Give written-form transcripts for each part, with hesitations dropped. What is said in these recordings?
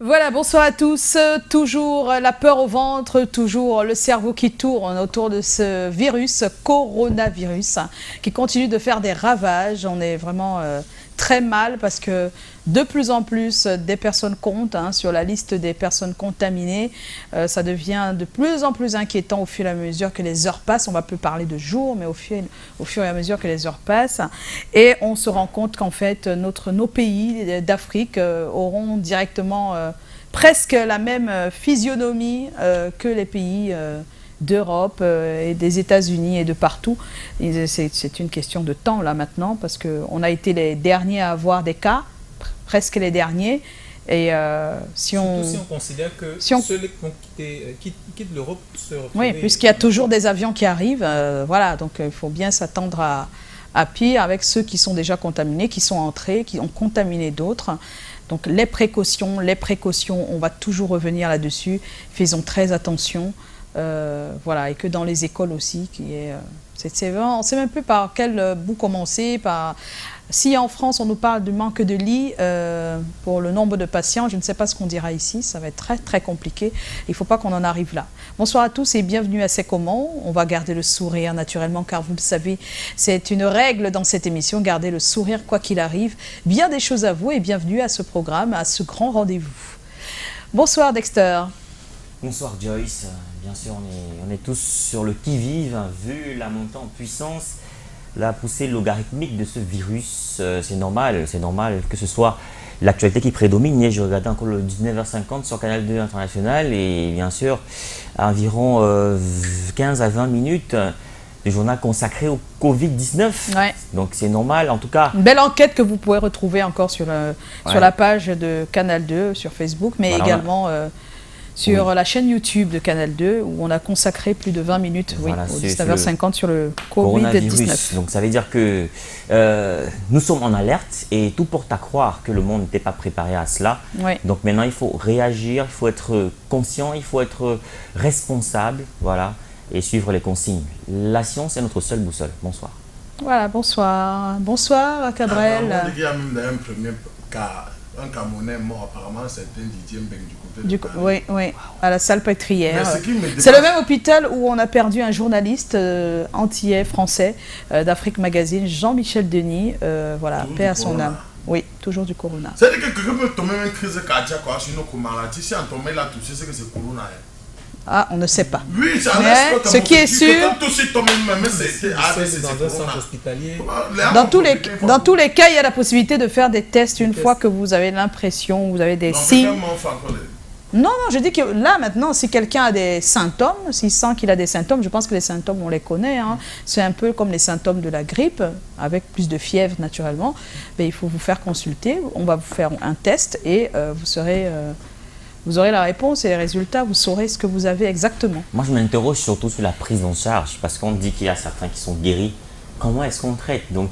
Voilà, bonsoir à tous. Toujours la peur au ventre, toujours le cerveau qui tourne autour de ce virus, coronavirus, qui continue de faire des ravages. On est vraiment très mal parce que de plus en plus des personnes comptent sur la liste des personnes contaminées. Ça devient de plus en plus inquiétant au fur et à mesure que les heures passent. On va plus parler de jours, mais au fur et à mesure que les heures passent. Et on se rend compte qu'en fait, nos pays d'Afrique auront directement presque la même physionomie que les pays d'Europe et des États-Unis et de partout. C'est une question de temps là maintenant parce qu'on a été les derniers à avoir des cas, presque les derniers. Et si on considère que ceux qui quittent l'Europe se retrouvent... Oui, puisqu'il y a toujours des avions qui arrivent, voilà, donc il faut bien s'attendre à pire avec ceux qui sont déjà contaminés, qui sont entrés, qui ont contaminé d'autres. Donc les précautions, on va toujours revenir là-dessus. Faisons très attention. Voilà, et que dans les écoles aussi, on ne sait même plus par quel bout commencer. Si en France on nous parle du manque de lits pour le nombre de patients, je ne sais pas ce qu'on dira ici, ça va être très très compliqué. Il ne faut pas qu'on en arrive là. Bonsoir à tous et bienvenue à C'est Comment. On va garder le sourire naturellement car vous le savez, c'est une règle dans cette émission, garder le sourire quoi qu'il arrive. Bien des choses à vous et bienvenue à ce programme, à ce grand rendez-vous. Bonsoir Dexter. Bonsoir Joyce. Bien sûr, on est tous sur le qui-vive, vu la montée en puissance, la poussée logarithmique de ce virus. C'est normal que ce soit l'actualité qui prédomine. Je regardais encore le 19h50 sur Canal 2 International et bien sûr, à environ 15 à 20 minutes, le journal consacré au Covid-19. Ouais. Donc c'est normal, en tout cas. Une belle enquête que vous pouvez retrouver encore sur la page de Canal 2, sur Facebook, mais voilà, également... sur la chaîne YouTube de Canal 2, où on a consacré plus de 20 minutes au 19h50 sur le Covid-19. Donc ça veut dire que nous sommes en alerte et tout porte à croire que le monde n'était pas préparé à cela. Ouais. Donc maintenant, il faut réagir, il faut être conscient, il faut être responsable, voilà, et suivre les consignes. La science est notre seule boussole. Bonsoir. Voilà, bonsoir. Bonsoir, Cabrel. Il y a même un premier cas. Un Camerounais mort, apparemment, c'est un Didier Mbeng du côté de Oui, oui, à la Salpêtrière. C'est C'est le même hôpital où on a perdu un journaliste antillais français d'Afrique Magazine, Jean-Michel Denis. Voilà, paix à son âme. Oui, toujours du corona. C'est-à-dire que quelqu'un peut tomber une crise cardiaque sur une maladie. Si on tombe là, tu sais que c'est corona. Ah, on ne sait pas. Oui, ça mais ce qui est sûr, c'est dans un centre hospitalier. Dans tous les cas, il y a la possibilité de faire des tests une fois que vous avez l'impression, vous avez des signes. Non, je dis que là, maintenant, si quelqu'un a des symptômes, s'il sent qu'il a des symptômes, je pense que les symptômes, on les connaît. C'est un peu comme les symptômes de la grippe, avec plus de fièvre, naturellement. Mais il faut vous faire consulter. On va vous faire un test et vous aurez la réponse et les résultats, vous saurez ce que vous avez exactement. Moi, je m'interroge surtout sur la prise en charge, parce qu'on dit qu'il y a certains qui sont guéris. Comment est-ce qu'on traite? Donc,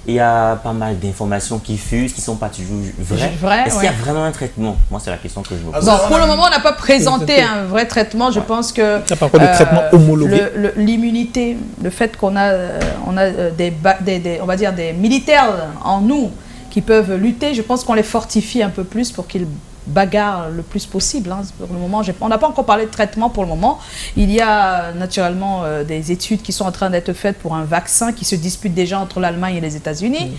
il y a pas mal d'informations qui fusent, qui ne sont pas toujours vraies. Est-ce qu'il y a vraiment un traitement? Moi, c'est la question que je me pose. Bon, pour le moment, on n'a pas présenté un vrai traitement. Je pense que il n'y a pas encore de traitement homologué. L'immunité, le fait qu'on a, on va dire des militaires en nous qui peuvent lutter, je pense qu'on les fortifie un peu plus pour qu'ils bagarre le plus possible. Pour le moment, on n'a pas encore parlé de traitement pour le moment. Il y a naturellement des études qui sont en train d'être faites pour un vaccin qui se dispute déjà entre l'Allemagne et les États-Unis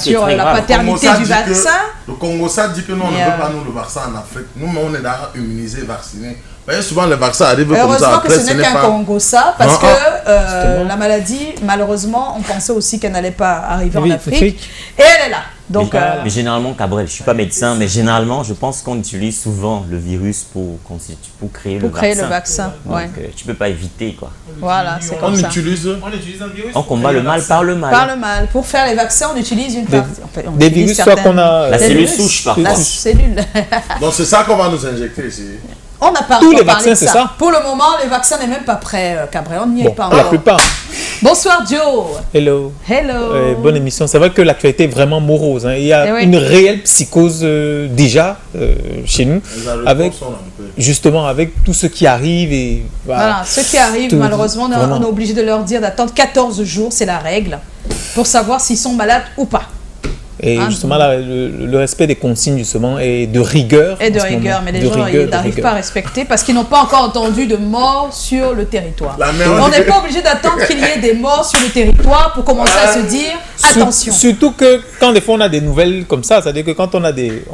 sur la paternité du vaccin. Le Congo, ça dit que nous, on ne veut pas nous le vaccin en Afrique. Nous, on est déjà immunisés, vaccinés. Vous voyez, souvent les vaccins arrivent comme ça. Heureusement Après, que ce n'est qu'un Congo, ça, parce que la maladie, malheureusement, on pensait aussi qu'elle n'allait pas arriver en Afrique. Et elle est là. Donc, mais généralement, Cabrel, je ne suis pas médecin, mais généralement, je pense qu'on utilise souvent le virus pour créer le vaccin. Donc, tu ne peux pas éviter, quoi. Voilà, c'est comme ça. On utilise un virus. On combat le mal par le mal. Par le mal. Pour faire les vaccins, on utilise une partie. Des virus, soit qu'on a... La cellule souche, parfois. La cellule. Donc, c'est ça qu'on va nous injecter ici. On n'a pas tous les vaccins, c'est ça. Pour le moment, les vaccins n'est même pas prêt, Cabrel. On n'y est pas encore. La plupart. Bonsoir Joe. Hello. Hello. Bonne émission. C'est vrai que l'actualité est vraiment morose. Il y a une réelle psychose déjà chez nous, justement avec tout ce qui arrive. Et, voilà, ce qui arrive, malheureusement, on est obligé de leur dire d'attendre 14 jours, c'est la règle, pour savoir s'ils sont malades ou pas. Et justement, là, le respect des consignes, justement, et de rigueur. Et de rigueur, mais les gens n'arrivent pas à respecter parce qu'ils n'ont pas encore entendu de morts sur le territoire. On n'est pas obligé d'attendre qu'il y ait des morts sur le territoire pour commencer à se dire attention. Surtout que quand des fois on a des nouvelles comme ça, c'est-à-dire que quand on a des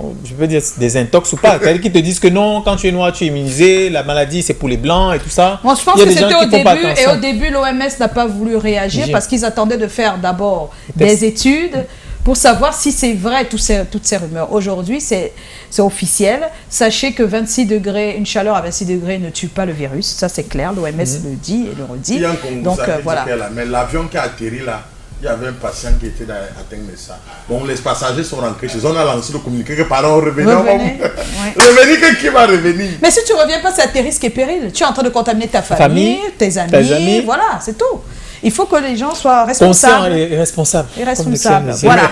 intox ou pas, c'est-à-dire qu'ils te disent que non, quand tu es noir, tu es immunisé, la maladie c'est pour les blancs et tout ça. Bon, je pense que c'était au début, et au début l'OMS n'a pas voulu réagir parce qu'ils attendaient de faire d'abord des études pour savoir si c'est vrai toutes ces rumeurs. Aujourd'hui, c'est officiel. Sachez que 26 degrés, une chaleur à 26 degrés ne tue pas le virus. Ça, c'est clair. L'OMS le dit et le redit. Donc, voilà. Mais l'avion qui a atterri là, il y avait un patient qui était atteint de ça. Bon, les passagers sont rentrés chez eux. On a lancé le communiqué que pardon, revenez. Revenez, qui va revenir? Mais si tu ne reviens pas, c'est à tes risques et périls. Tu es en train de contaminer ta famille, tes amis. Voilà, c'est tout. Il faut que les gens soient responsables. Et responsables. Voilà.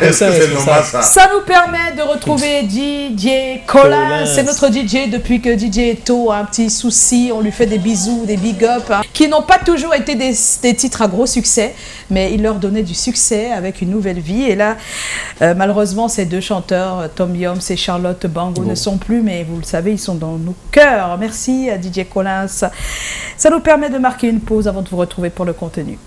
Ça nous permet de retrouver DJ Colin. C'est notre DJ depuis que DJ Eto a un petit souci. On lui fait des bisous, des big up, qui n'ont pas toujours été des titres à gros succès, mais il leur donnait du succès avec une nouvelle vie. Et là, malheureusement, ces deux chanteurs, Tom Yoms et Charlotte Bango, ne sont plus, mais vous le savez, ils sont dans nos cœurs. Merci à DJ Colin. Ça nous permet de marquer une pause avant de vous retrouver pour le contenu.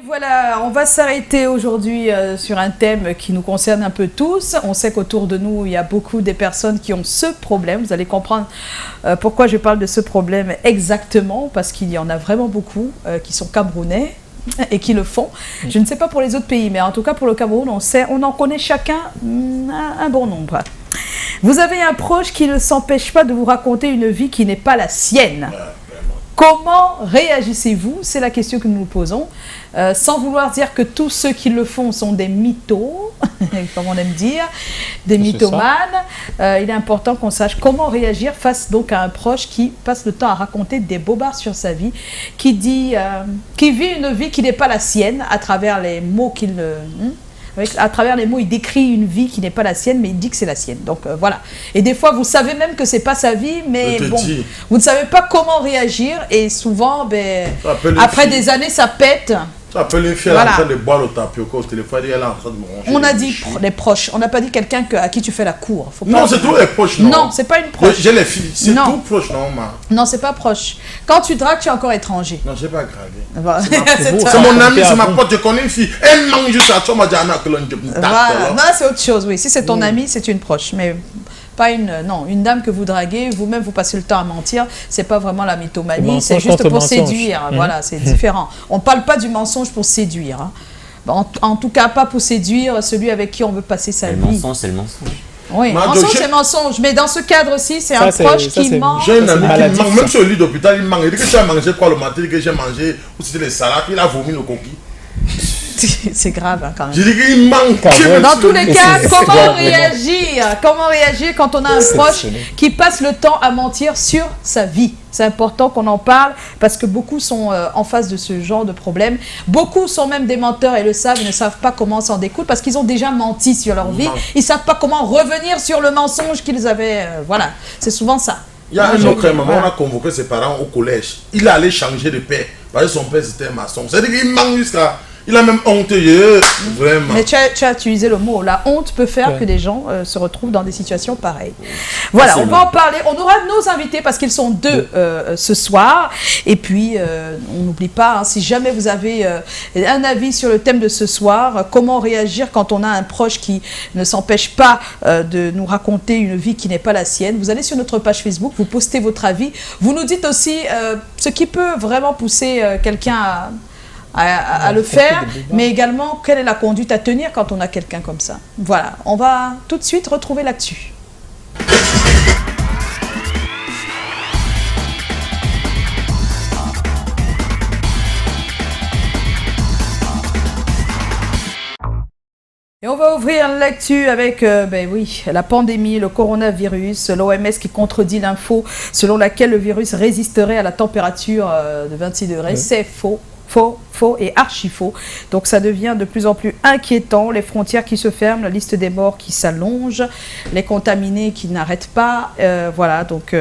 Voilà, on va s'arrêter aujourd'hui sur un thème qui nous concerne un peu tous. On sait qu'autour de nous, il y a beaucoup de personnes qui ont ce problème. Vous allez comprendre pourquoi je parle de ce problème exactement, parce qu'il y en a vraiment beaucoup qui sont camerounais et qui le font. Je ne sais pas pour les autres pays, mais en tout cas pour le Cameroun, on en connaît chacun un bon nombre. Vous avez un proche qui ne s'empêche pas de vous raconter une vie qui n'est pas la sienne. Comment réagissez-vous? C'est la question que nous nous posons. Sans vouloir dire que tous ceux qui le font sont des mythos, comme on aime dire, des mythomanes. Il est important qu'on sache comment réagir face donc à un proche qui passe le temps à raconter des bobards sur sa vie, qui vit une vie qui n'est pas la sienne à travers les mots à travers les mots, il décrit une vie qui n'est pas la sienne, mais il dit que c'est la sienne. Donc voilà. Et des fois, vous savez même que c'est pas sa vie, mais bon, vous ne savez pas comment réagir. Et souvent, après des années, ça pète. Tu appelles une fille, elle est en train de boire le tapioca au téléphone, elle est en train de manger. On a dit les proches. On n'a pas dit quelqu'un à qui tu fais la cour. Non, c'est tous les proches, non. Non, c'est pas une proche. J'ai les filles, c'est tout proche, non, ma. Non, c'est pas proche. Quand tu dragues, tu es encore étranger. Non, j'ai pas dragué. C'est mon ami, c'est ma pote, je connais une fille. Elle mange juste à toi, ma diana que l'on te voilà, non, c'est autre chose, oui. Si c'est ton ami, c'est une proche. Mais pas une dame que vous draguez, vous-même vous passez le temps à mentir, c'est pas vraiment la mythomanie, c'est juste pour séduire. Voilà, c'est différent. On ne parle pas du mensonge pour séduire. En tout cas, pas pour séduire celui avec qui on veut passer sa vie. Le mensonge, c'est le mensonge. Oui, mensonge, c'est mensonge. Mais dans ce cadre-ci, c'est un proche qui ment. J'ai un ami qui ment, même sur le lit d'hôpital, il ment. Il dit que tu as mangé quoi le matin, il dit que j'ai mangé, ou c'était les salades, il a vomi le coquille. C'est grave quand même. Je dis qu'il manque. Dans tous les cas, comment réagir? Comment réagir quand on a un proche qui passe le temps à mentir sur sa vie? C'est important qu'on en parle parce que beaucoup sont en face de ce genre de problème. Beaucoup sont même des menteurs et le savent, ils ne savent pas comment s'en découdre parce qu'ils ont déjà menti sur leur vie. Ils ne savent pas comment revenir sur le mensonge qu'ils avaient. Voilà, c'est souvent ça. Il y a un autre moment, on a convoqué ses parents au collège. Il allait changer de père parce que son père c'était un maçon. C'est-à-dire qu'il manque jusqu'à... Il a même honte, vraiment. Mais tu as utilisé le mot. La honte peut faire que des gens se retrouvent dans des situations pareilles. Voilà, on va en parler. On aura nos invités parce qu'ils sont deux ce soir. Et puis, on n'oublie pas, si jamais vous avez un avis sur le thème de ce soir, comment réagir quand on a un proche qui ne s'empêche pas de nous raconter une vie qui n'est pas la sienne. Vous allez sur notre page Facebook, vous postez votre avis. Vous nous dites aussi ce qui peut vraiment pousser quelqu'un à le faire, mais également quelle est la conduite à tenir quand on a quelqu'un comme ça. Voilà, on va tout de suite retrouver l'actu. Et on va ouvrir l'actu avec la pandémie, le coronavirus, l'OMS qui contredit l'info selon laquelle le virus résisterait à la température de 26 degrés. C'est faux. Faux et archi faux. Donc ça devient de plus en plus inquiétant. Les frontières qui se ferment, la liste des morts qui s'allonge, les contaminés qui n'arrêtent pas. Voilà, donc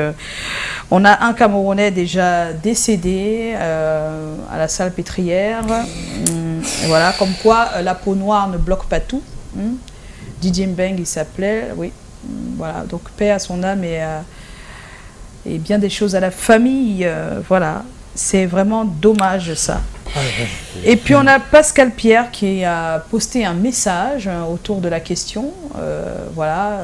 on a un Camerounais déjà décédé à la Salpêtrière. Voilà, comme quoi la peau noire ne bloque pas tout. Didier Mbeng, il s'appelait, oui. Voilà, donc paix à son âme et bien des choses à la famille. Voilà, c'est vraiment dommage ça. Et puis on a Pascal Pierre qui a posté un message autour de la question. Voilà,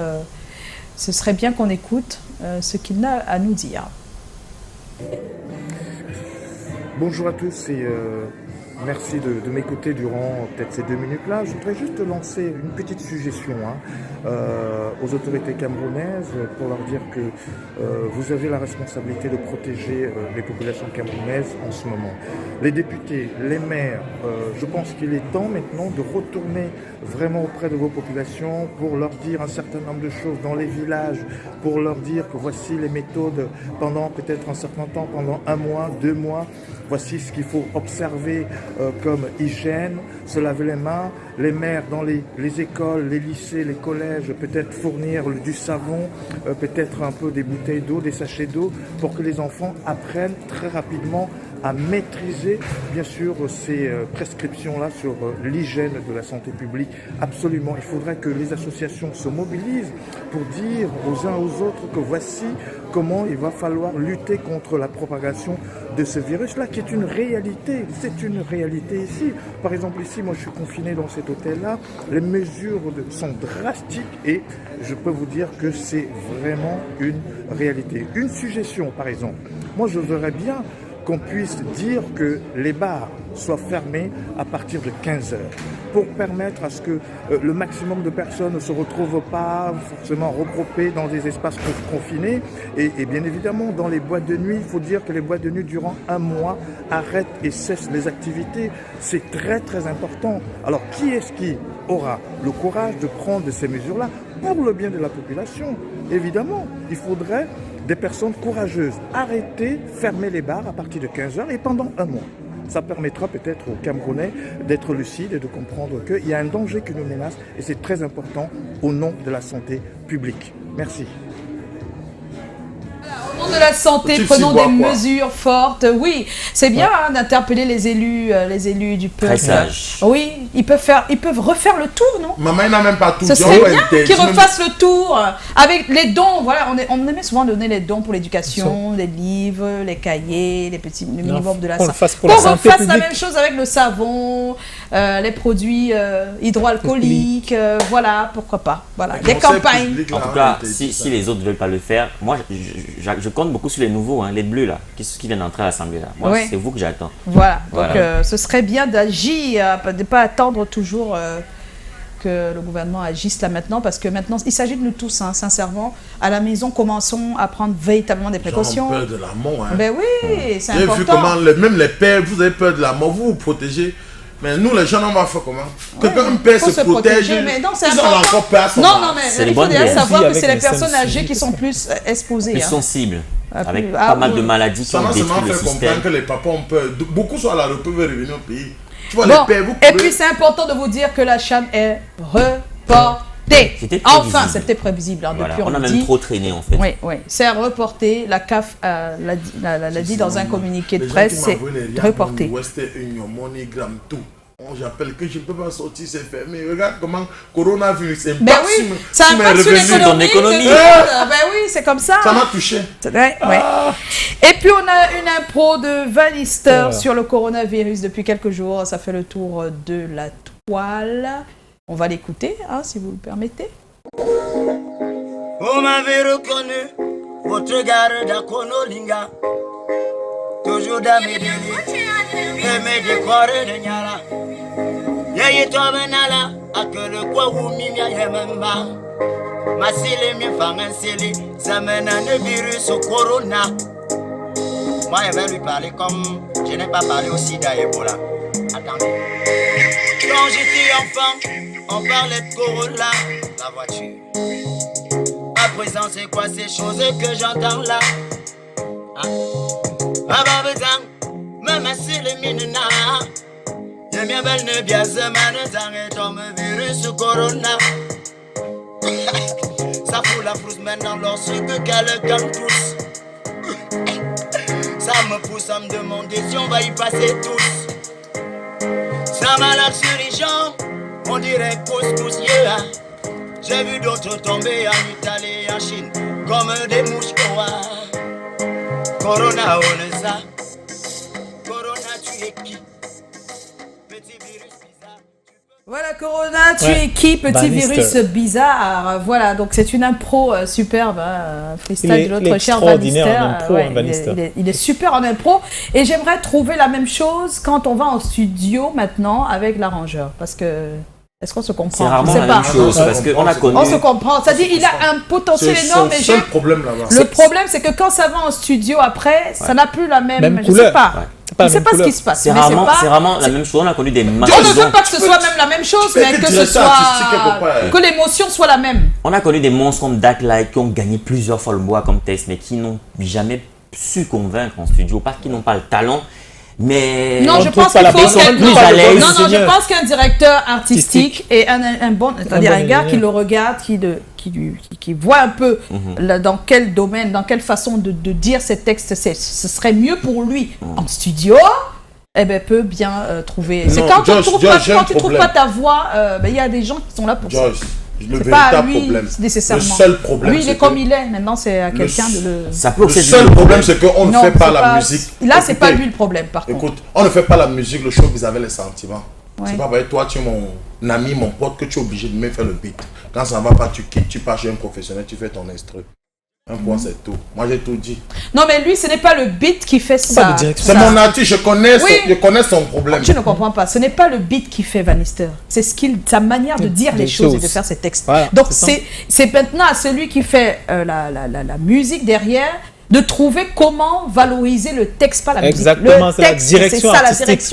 ce serait bien qu'on écoute ce qu'il a à nous dire. Bonjour à tous et merci de m'écouter durant peut-être ces 2 minutes-là. Je voudrais juste lancer une petite suggestion aux autorités camerounaises pour leur dire que vous avez la responsabilité de protéger les populations camerounaises en ce moment. Les députés, les maires, je pense qu'il est temps maintenant de retourner vraiment auprès de vos populations pour leur dire un certain nombre de choses dans les villages, pour leur dire que voici les méthodes pendant peut-être un certain temps, pendant 1 mois, 2 mois. Voici ce qu'il faut observer comme hygiène, se laver les mains, les maires dans les écoles, les lycées, les collèges, peut-être fournir du savon, peut-être un peu des bouteilles d'eau, des sachets d'eau, pour que les enfants apprennent très rapidement à maîtriser, bien sûr, ces prescriptions-là sur l'hygiène de la santé publique. Absolument, il faudrait que les associations se mobilisent pour dire aux uns aux autres que voici comment il va falloir lutter contre la propagation de ce virus-là, qui est une réalité. C'est une réalité ici. Par exemple, ici, moi, je suis confiné dans cet hôtel-là. Les mesures sont drastiques et je peux vous dire que c'est vraiment une réalité. Une suggestion, par exemple. Moi, je verrais bien qu'on puisse dire que les bars soient fermés à partir de 15 heures pour permettre à ce que le maximum de personnes ne se retrouvent pas forcément regroupées dans des espaces confinés. Et bien évidemment, dans les boîtes de nuit, il faut dire que les boîtes de nuit, durant 1 mois, arrêtent et cessent les activités. C'est très très important. Alors, qui est-ce qui aura le courage de prendre ces mesures-là pour le bien de la population? Évidemment, il faudrait des personnes courageuses. Arrêtez, fermez les bars à partir de 15 heures et pendant 1 mois. Ça permettra peut-être aux Camerounais d'être lucides et de comprendre qu'il y a un danger qui nous menace et c'est très important au nom de la santé publique. Merci. Au nom de la santé, prenons des mesures fortes. Oui, c'est bien d'interpeller les élus du peuple. Très sage. Oui, ils peuvent refaire le tour, non? Maman, il n'a même pas tout. Ce serait bien qu'ils refassent le tour avec les dons. Voilà, on aimait souvent donner les dons pour l'éducation, les livres, les cahiers, le minimum de la santé. Qu'on refasse la même chose avec le savon, les produits hydroalcooliques. Voilà, pourquoi pas. Voilà, des campagnes. En tout cas, si les autres ne veulent pas le faire, moi, je compte beaucoup sur les nouveaux, les bleus là, qui viennent d'entrer à l'Assemblée là. Moi, c'est vous que j'attends. Voilà. Donc ce serait bien d'agir, de ne pas attendre toujours que le gouvernement agisse là maintenant, parce que maintenant, il s'agit de nous tous, sincèrement. À la maison, commençons à prendre véritablement des précautions. J'ai peur de la mort. Ben oui, c'est important. J'ai vu comment, même les pères, vous avez peur de la mort, vous vous protégez. Mais nous, les gens, on va faire comment? Quelqu'un père se protège, mais non, c'est encore peur à son mais il faut déjà savoir que c'est les personnes âgées qui sont plus exposées. Plus sensibles, avec pas mal de maladies qui ont détruit le système. Comprendre que les papas ont peur. Beaucoup sont à la rue, peuvent revenir au pays. Tu vois, les pères, vous et puis c'est important de vous dire que la CHAN est reportée. Enfin, c'était prévisible. Voilà, on a même trop traîné en fait. Oui, c'est reporté. La CAF l'a dit dans un communiqué de presse, c'est reporté. J'appelle que je ne peux pas sortir, c'est fermé. Regarde comment coronavirus impacte ça impacte sur l'économie. Ben oui, c'est comme ça. Ça m'a touché. Et puis on a une impro de Valister sur le coronavirus depuis quelques jours. Ça fait le tour de la toile. On va l'écouter, si vous le permettez. Vous m'avez reconnu, votre garde à Konolinga. Toujours dans mes délits, et mes décors de Nyala. Y'a toi benala, à que le quoi ou mimia yememba. Ma sile mi fangen sili, ça mène un virus au corona. Moi je vais lui parler comme je n'ai pas parlé au sida et Ebola. Attendez. Quand j'étais enfant, on parlait de corona, la voiture. À présent c'est quoi ces choses que j'entends là? même si les minena. Y'a bien belle ne bien se manetang et tombe virus corona. Ça fout la frousse maintenant lorsque quelqu'un tousse. Ça me pousse à me demander si on va y passer tous. Ça malade sur les jambes, on dirait couscous, yeah. J'ai vu d'autres tomber en Italie et en Chine comme des mouches. Corona, on est ça. Corona, tu es qui? Petit virus bizarre. Voilà, Corona, tu es qui, petit virus bizarre. Voilà, donc c'est une impro superbe, freestyle de notre cher Bannister. Il est super en impro. Et j'aimerais trouver la même chose quand on va en studio maintenant avec l'arrangeur. Parce que... Est-ce qu'on se comprend? C'est rarement la même chose, parce qu'on a connu... On se comprend. C'est-à-dire qu'il a un potentiel énorme. C'est le seul problème là-bas. Le problème, c'est que quand ça va en studio après, ça n'a plus la même... couleur. Je sais pas. Je ne sais pas ce qui se passe. C'est rarement la même chose. On a connu des matchs. On ne veut pas que ce soit même la même chose, mais que ce soit... que l'émotion soit la même. On a connu des monstres comme Dark Light qui ont gagné plusieurs fois le bois comme test, mais qui n'ont jamais su convaincre en studio, parce qu'ils n'ont pas le talent. Mais non, je pense qu'il faut je pense qu'un directeur artistique et un bon, c'est-à-dire un gars qui le regarde, qui voit un peu dans quel domaine, dans quelle façon de dire ses textes, ce serait mieux pour lui en studio. Eh ben, peut bien trouver. C'est quand tu ne trouves pas ta voix, il y a des gens qui sont là pour ça. Le véritable problème. Nécessairement. Le seul problème. Lui, il est comme il est. Maintenant, c'est à quelqu'un de le. Le seul problème, c'est qu'on ne fait pas la musique. Là, c'est pas lui le problème, par contre. Écoute, on ne fait pas la musique, le show, vous avez les sentiments. C'est pas vrai, toi, tu es mon ami, mon pote, que tu es obligé de me faire le beat. Quand ça ne va pas, tu quittes, tu pars chez un professionnel, tu fais ton instru. Un point, c'est tout. Moi, j'ai tout dit. Non, mais lui, ce n'est pas le beat qui fait ça. C'est mon nature, je connais son problème. Je ne comprends pas. Ce n'est pas le beat qui fait Bannister. C'est sa manière de dire les choses et de faire ses textes. Voilà, donc, c'est maintenant à celui qui fait la musique derrière de trouver comment valoriser le texte, pas la musique. Exactement, c'est la direction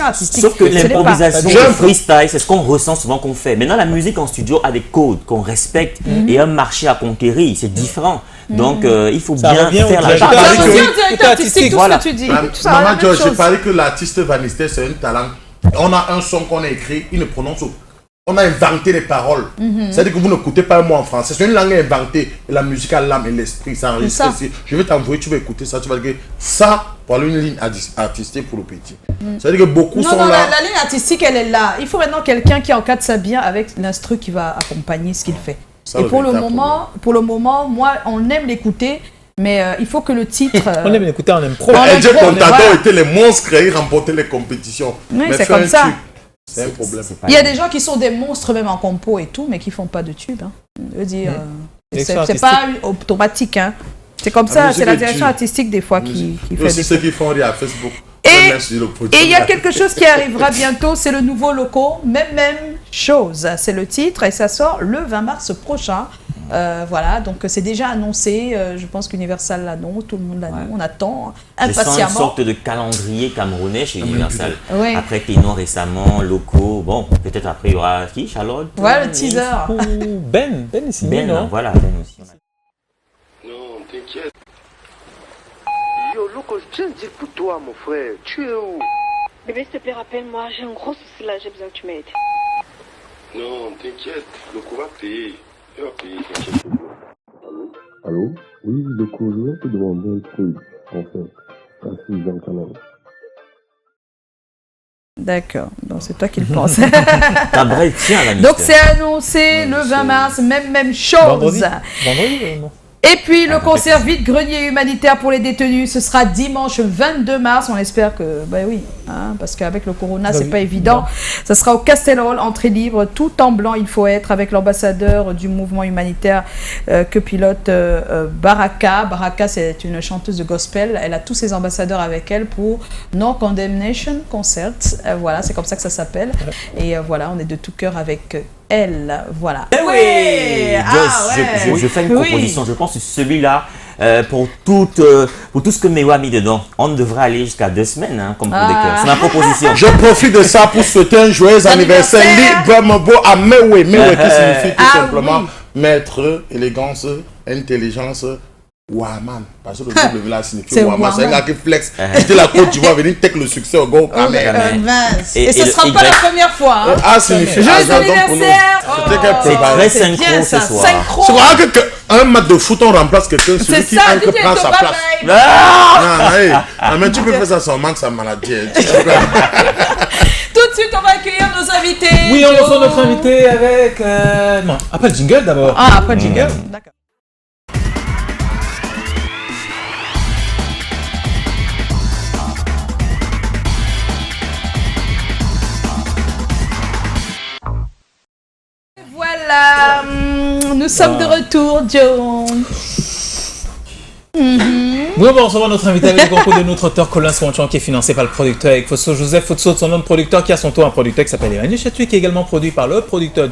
artistique. Sauf que l'improvisation, le freestyle, c'est ce qu'on ressent souvent qu'on fait. Maintenant, la musique en studio a des codes qu'on respecte et un marché à conquérir, c'est différent. Donc, il faut bien faire la part. Ça revient au directeur artistique, tout ce que tu dis. Maman George, j'ai parlé que l'artiste Bannister, c'est un talent. On a un son qu'on a écrit, il ne prononce aucun. On a inventé les paroles. C'est-à-dire que vous n'écoutez pas un mot en français. C'est une langue inventée. Et la musique a l'âme et l'esprit. Ça enregistre ici. Je vais t'envoyer, tu vas écouter ça. Tu vas dire ça, pour une ligne artistique pour le petit. C'est-à-dire que beaucoup sont là. La ligne artistique, elle est là. Il faut maintenant quelqu'un qui encadre ça bien avec l'instru qui va accompagner ce qu'il fait. Et pour le moment, moi, on aime l'écouter. Mais il faut que le titre... on aime l'écouter en impro. Edge Contador était les monstres et ils remportaient les compétitions. Oui, c'est comme ça. C'est un problème. Il y a des gens qui sont des monstres même en compo et tout, mais qui font pas de tube. Je veux dire, c'est pas automatique. C'est comme ça, c'est la direction artistique des fois qui fait des... C'est ceux qui font rire à Facebook. Et il y a quelque chose qui arrivera bientôt, c'est le nouveau loco, même chose. C'est le titre et ça sort le 20 mars prochain. Voilà, donc c'est déjà annoncé. Je pense qu'Universal l'annonce, tout le monde l'annonce. On attend impatiemment. Je sens une sorte de calendrier camerounais chez Universal. Après Ténon récemment, locaux. Bon, peut-être après il y aura qui, Charlotte. Voilà le teaser. Ben est signé, non? Voilà, Ben aussi. Non, t'inquiète. Yo, loco, je viens de dire pour toi, mon frère. Tu es où? Bébé, s'il te plaît, rappelle-moi. J'ai un gros souci là, j'ai besoin que tu m'aides. Non, t'inquiète. Loco va payer. Il va payer, t'inquiète. Allô? Oui, Loco, je vais te demander un truc, en fait. Assez bien quand même. D'accord, donc c'est toi qui le penses. Donc c'est annoncé le 20 mars, même chose. Vendredi non. Et puis le concert vide-grenier humanitaire pour les détenus, ce sera dimanche 22 mars. On espère que, parce qu'avec le corona, c'est pas évident. Ça sera au Castel Hall, entrée libre, tout en blanc. Il faut être avec l'ambassadeur du mouvement humanitaire que pilote Baraka. Baraka, c'est une chanteuse de gospel. Elle a tous ses ambassadeurs avec elle pour No Condemnation Concert. Voilà, c'est comme ça que ça s'appelle. Et voilà, on est de tout cœur avec elle, voilà. Je fais une proposition, je pense que celui-là, pour tout ce que Mewa a mis dedans, on devrait aller jusqu'à 2 semaines, comme pour des cœurs. C'est ma proposition. Je profite de ça pour souhaiter un joyeux anniversaire librement beau à Mewe. Mewe qui signifie tout simplement maître, élégance, intelligence, Waman. Parce que le W là signifie C'est Waman. C'est un Waman. gars qui flex. Quitter la Côte d'Ivoire, venir take le succès au go. Mince. Et Et ce le sera pas Y. la première fois. Hein. A signifie Joyeux hasard, donc pour nous, anniversaire. c'était qu'elle C'est prépare. très C'est synchro bien ça, ce soir. synchro. C'est vrai qu'un match de foot, on remplace quelqu'un, celui C'est qui ça, ankle DJ prend sa Toba place. Vibe. Non, hey. Ah, mais tu peux faire ça sans manque, sa maladie. Tout de suite, on va accueillir nos invités. Oui, on Joe. reçoit notre invité avec... Non, après le jingle d'abord. Ah, après le jingle. D'accord. Voilà, nous sommes de retour, John. Oui, on va recevoir notre invité avec le concours de notre auteur Colin Swanchan qui est financé par le producteur avec Fosso Joseph Fosso, son nom de producteur qui a son tour un producteur qui s'appelle Emmanuel Chatoué qui est également produit par le producteur,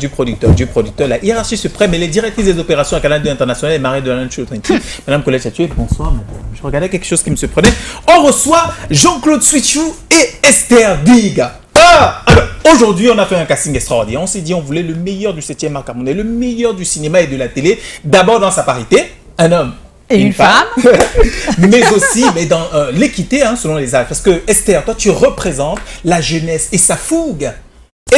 la hiérarchie suprême et les directrices des opérations à Canal 2 International et Marie de l'Anne Chouetrinti. Madame Colette Chatoué, bonsoir. Madame. Je regardais quelque chose qui me surprenait. On reçoit Jean-Claude Switchou et Esther Big. Alors, aujourd'hui, on a fait un casting extraordinaire. On s'est dit on voulait le meilleur du 7e art camerounais, le meilleur du cinéma et de la télé. D'abord dans sa parité, un homme. Et une femme. Mais aussi mais dans l'équité selon les âges. Parce que Esther, toi tu représentes la jeunesse et sa fougue.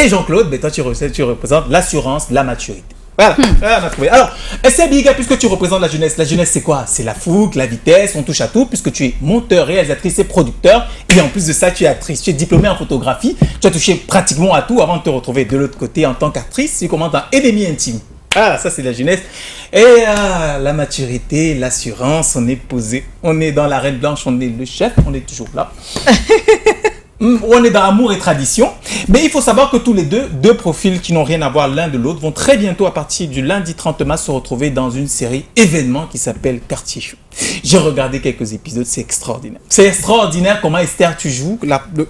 Et Jean-Claude, toi tu représentes l'assurance, la maturité. Voilà, on a trouvé. Alors, Esther Biga, puisque tu représentes la jeunesse c'est quoi? C'est la fougue, la vitesse, on touche à tout, puisque tu es monteur, réalisatrice et producteur. Et en plus de ça, tu es actrice, tu es diplômée en photographie. Tu as touché pratiquement à tout avant de te retrouver de l'autre côté en tant qu'actrice. Tu commences dans Ennemis Intimes. Ah, ça c'est la jeunesse. Et la maturité, l'assurance, on est posé. On est dans la Reine Blanche, on est le chef, on est toujours là. On est dans amour et tradition. Mais il faut savoir que tous les deux profils qui n'ont rien à voir l'un de l'autre, vont très bientôt, à partir du lundi 30 mars, se retrouver dans une série événement qui s'appelle Quartier Chaud. J'ai regardé quelques épisodes, c'est extraordinaire. C'est extraordinaire comment Esther tu joues,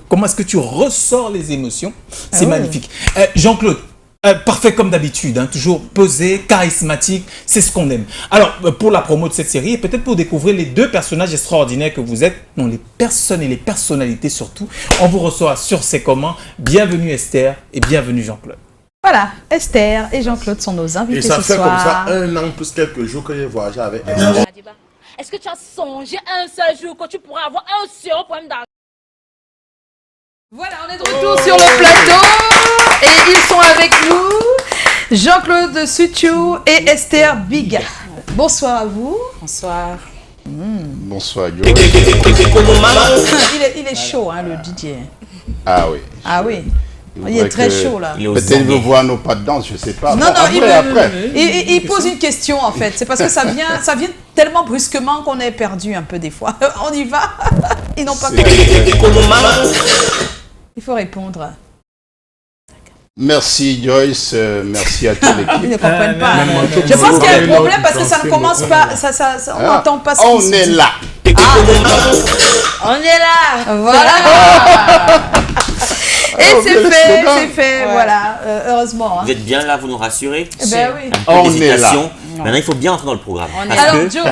comment est-ce que tu ressors les émotions. C'est magnifique. Jean-Claude, parfait comme d'habitude, toujours posé, charismatique, c'est ce qu'on aime. Alors, pour la promo de cette série, et peut-être pour découvrir les deux personnages extraordinaires que vous êtes, non, les personnes et les personnalités surtout, on vous reçoit sur C'est Comment. Bienvenue Esther et bienvenue Jean-Claude. Voilà, Esther et Jean-Claude sont nos invités Et ça ce fait soir. comme ça 1 an plus quelques jours que j'ai voyagé avec Esther. Est-ce que tu as songé un seul jour que tu pourras avoir un seul problème d'argent? Voilà, on est de retour sur le plateau et ils sont avec nous, Jean-Claude Switchou et Esther Biga. Bonsoir à vous. Bonsoir. Bonsoir, Yo. Il est chaud, le DJ. Ah oui. Ah oui. Il est très chaud là. Peut-être il veut voir nos pas de danse, je sais pas. Non, Bon, non, après. il pose une question en fait. C'est parce que ça vient tellement brusquement qu'on est perdu un peu des fois. On y va. Ils n'ont pas compris. Il faut répondre. Merci Joyce, merci à toute l'équipe. Ils ne comprennent pas. Je pense qu'il y a un problème parce que ça ne commence pas, on n'entend pas ce On qui se est dit. là. On est là. Voilà. Et Oh, c'est quel fait, slogan. c'est fait, voilà. Heureusement. Vous êtes bien là, vous nous rassurez. Ben oui. Un peu On est d'hésitation. Maintenant, il faut bien entrer dans le programme. Parce Alors que Joe,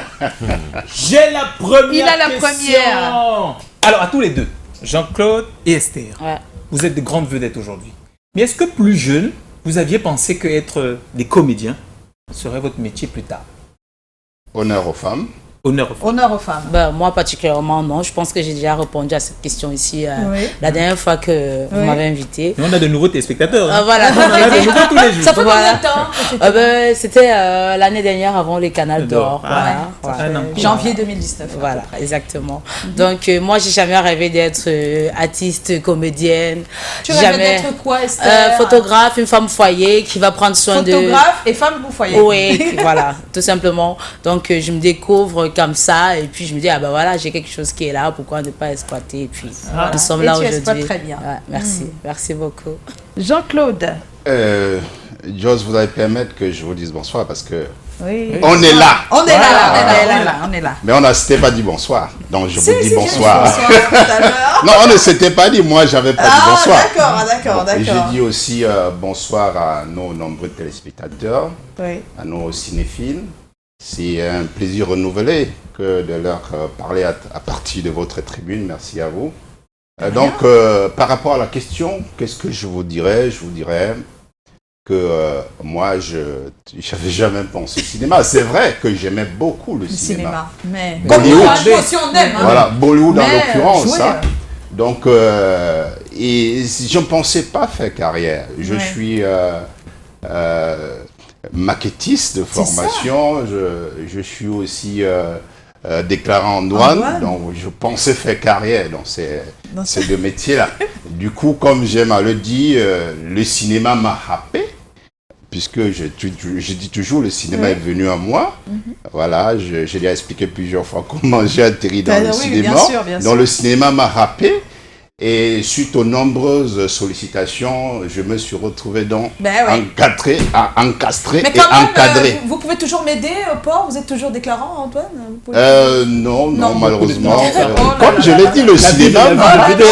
J'ai la première Il a la question. première. Alors, à tous les deux, Jean-Claude et Esther, Ouais. vous êtes de grandes vedettes aujourd'hui. Mais est-ce que plus jeune, vous aviez pensé qu'être des comédiens serait votre métier plus tard? Honneur aux femmes. Honneur aux femmes. honneur aux femmes. Ben, moi particulièrement non, je pense que j'ai déjà répondu à cette question ici Oui. la dernière fois que vous Oui. m'avez invité. Mais on a de nouveaux téléspectateurs. Ah, voilà. On a de nouveaux tous les jours. Ça fait Voilà. combien de temps Ben, c'était l'année dernière avant les canaux d'or. Ah, Voilà. ça fait un an. Janvier 2019. Voilà, exactement. Donc, moi, j'ai jamais rêvé d'être artiste, comédienne. Tu rêvais d'être quoi, Esther? Photographe, une femme foyer qui va prendre soin de... Photographe et femme au foyer. Oui, voilà, tout simplement. Donc, je me découvre comme ça et puis je me dis, ah ben voilà, j'ai quelque chose qui est là, pourquoi ne pas exploiter? Et puis, nous sommes Et là tu exploites aujourd'hui. très bien. Ouais, merci, merci beaucoup. Jean-Claude. Joyce, vous allez permettre que je vous dise bonsoir parce que Oui. on est là. On est là, on est là. Mais on ne s'était pas dit bonsoir. Donc je vous dis Si, bonsoir. j'ai dit bonsoir tout à l'heure. Non, on ne s'était pas dit, moi j'avais pas dit bonsoir. D'accord. Et j'ai dit aussi bonsoir à nos nombreux téléspectateurs, Oui. à nos cinéphiles. C'est un plaisir renouvelé que de leur parler à partir de votre tribune. Merci à vous. Donc, par rapport à la question, qu'est-ce que je vous dirais? Je vous dirais, que moi, je n'avais jamais pensé au cinéma. C'est vrai que j'aimais beaucoup le cinéma. Mais Bollywood, comme si on aime. voilà, Bollywood en Mais l'occurrence. jouer, Hein. Donc, et je ne pensais pas faire carrière. Je suis maquettiste de formation. Je suis aussi déclarant en douane. Donc, je pensais faire carrière dans ces deux métiers-là. Du coup, comme j'aime à le dire, le cinéma m'a happé. Puisque je dis toujours, le cinéma est venu à moi. Voilà, je l'ai expliqué plusieurs fois comment j'ai atterri dans le cinéma. Bien sûr. Donc le cinéma m'a happé. Et suite aux nombreuses sollicitations, je me suis retrouvé donc encastré Mais et quand même, encadré. Vous pouvez toujours m'aider au port? Vous êtes toujours déclarant, Antoine? Non, malheureusement. Comme je l'ai dit, le cinéma m'a aidé.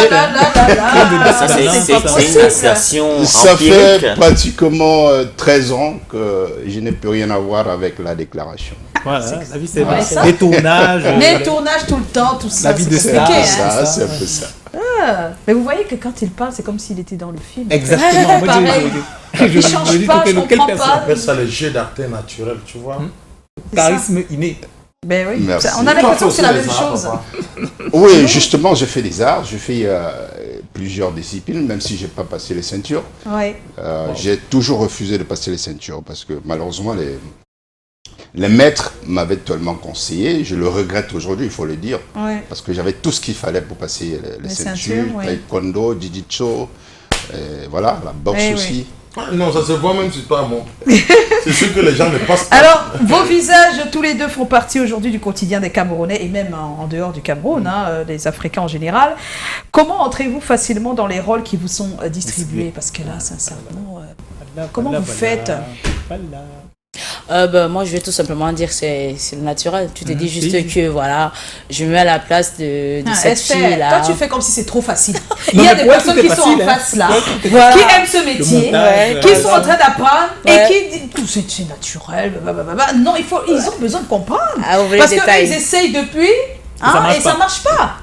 C'est une association Ça empirique. fait pratiquement 13 ans que je n'ai plus rien à voir avec la déclaration. Voilà, la vie c'est les tournages. Les tournages tout le temps, tout ça. La vie de c'est star. C'est un peu ça. Mais vous voyez que quand il parle, c'est comme s'il était dans le film. Exactement. Il change pas, je comprends pas. On ça le jeu d'acteur naturel, tu vois. Charisme inné. Ben oui, Merci. on a l'impression que c'est la même chose. Oui, justement, je fais des arts, je fais plusieurs disciplines, même si je n'ai pas passé les ceintures. Ouais. J'ai toujours refusé de passer les ceintures parce que malheureusement, les maîtres m'avaient tellement conseillé, je le regrette aujourd'hui, il faut le dire, parce que j'avais tout ce qu'il fallait pour passer les ceintures, taekwondo, jiu-jitsu, voilà, la boxe aussi. Non, ça se voit même sur toi, moi. C'est sûr que les gens ne passent pas. Alors, vos visages, tous les deux, font partie aujourd'hui du quotidien des Camerounais et même en dehors du Cameroun, les Africains en général. Comment entrez-vous facilement dans les rôles qui vous sont distribués? Parce que là, sincèrement, comment vous faites? Moi, je vais tout simplement dire c'est le naturel. Tu te dis juste que voilà, je me mets à la place de cette fille-là. Toi, tu fais comme si c'est trop facile. Il y a des personnes qui sont en face là, qui aiment ce métier, qui sont en train d'apprendre et qui disent tout c'est naturel. Non, ils ont besoin de comprendre. Parce qu'ils essayent depuis et ça marche pas.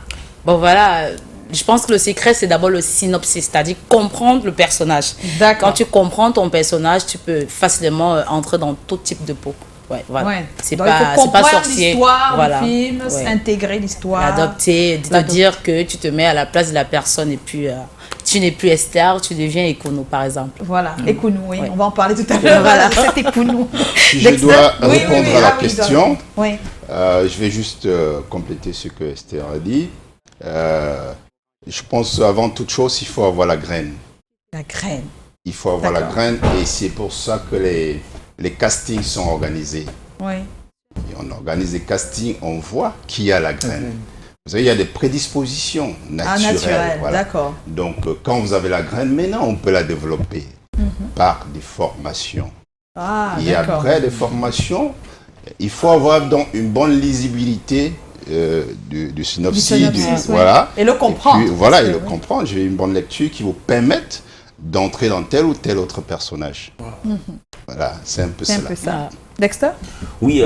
Bon, voilà. Je pense que le secret, c'est d'abord le synopsis, c'est-à-dire comprendre le personnage. Quand tu comprends ton personnage, tu peux facilement entrer dans tout type de peau. Ouais, voilà. C'est pas sorcier. L'histoire, voilà. Le film, intégrer l'histoire. L'adopter, de dire que tu te mets à la place de la personne et puis tu n'es plus Esther, tu deviens Ekono, par exemple. Voilà, Ekono, oui. On va en parler tout à l'heure. Voilà, c'est Ekono. Si je dois répondre à la question, je vais juste compléter ce que Esther a dit. Je pense avant toute chose, il faut avoir la graine. La graine. Il faut avoir la graine et c'est pour ça que les castings sont organisés. Oui. Et on organise des castings, on voit qui a la graine. Vous savez, il y a des prédispositions naturelles. Voilà. D'accord. Donc, quand vous avez la graine, maintenant, on peut la développer par des formations. Et après des formations, il faut avoir donc une bonne lisibilité du synopsis, voilà. Et le comprendre. Et le comprendre. J'ai une bonne lecture qui vous permette d'entrer dans tel ou tel autre personnage. Voilà, c'est un peu ça. Dexter? Oui,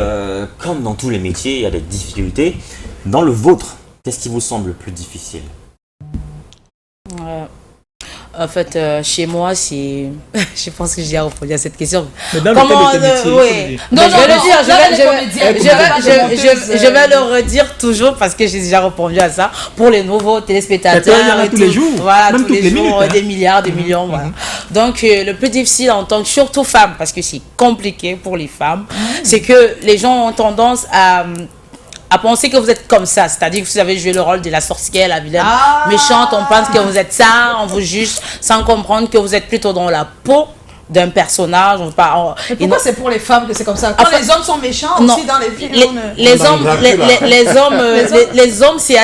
comme dans tous les métiers, il y a des difficultés. Dans le vôtre, qu'est-ce qui vous semble le plus difficile? En fait, chez moi, c'est... je pense que j'ai à répondre à cette question. Mais dans le métier, non, je vais le dire, je vais le redire toujours parce que j'ai déjà répondu à ça. Pour les nouveaux téléspectateurs. Il y en a tous les jours. Voilà, tous les jours, des milliards, des millions. Voilà. Donc, le plus difficile en tant que, surtout femme, parce que c'est compliqué pour les femmes, c'est que les gens ont tendance à penser que vous êtes comme ça, c'est-à-dire que vous avez joué le rôle de la sorcière, la vilaine méchante, on pense que vous êtes ça, on vous juge sans comprendre que vous êtes plutôt dans la peau d'un personnage. Mais pourquoi c'est pour les femmes que c'est comme ça? Quand les hommes sont méchants aussi dans les films. Les hommes c'est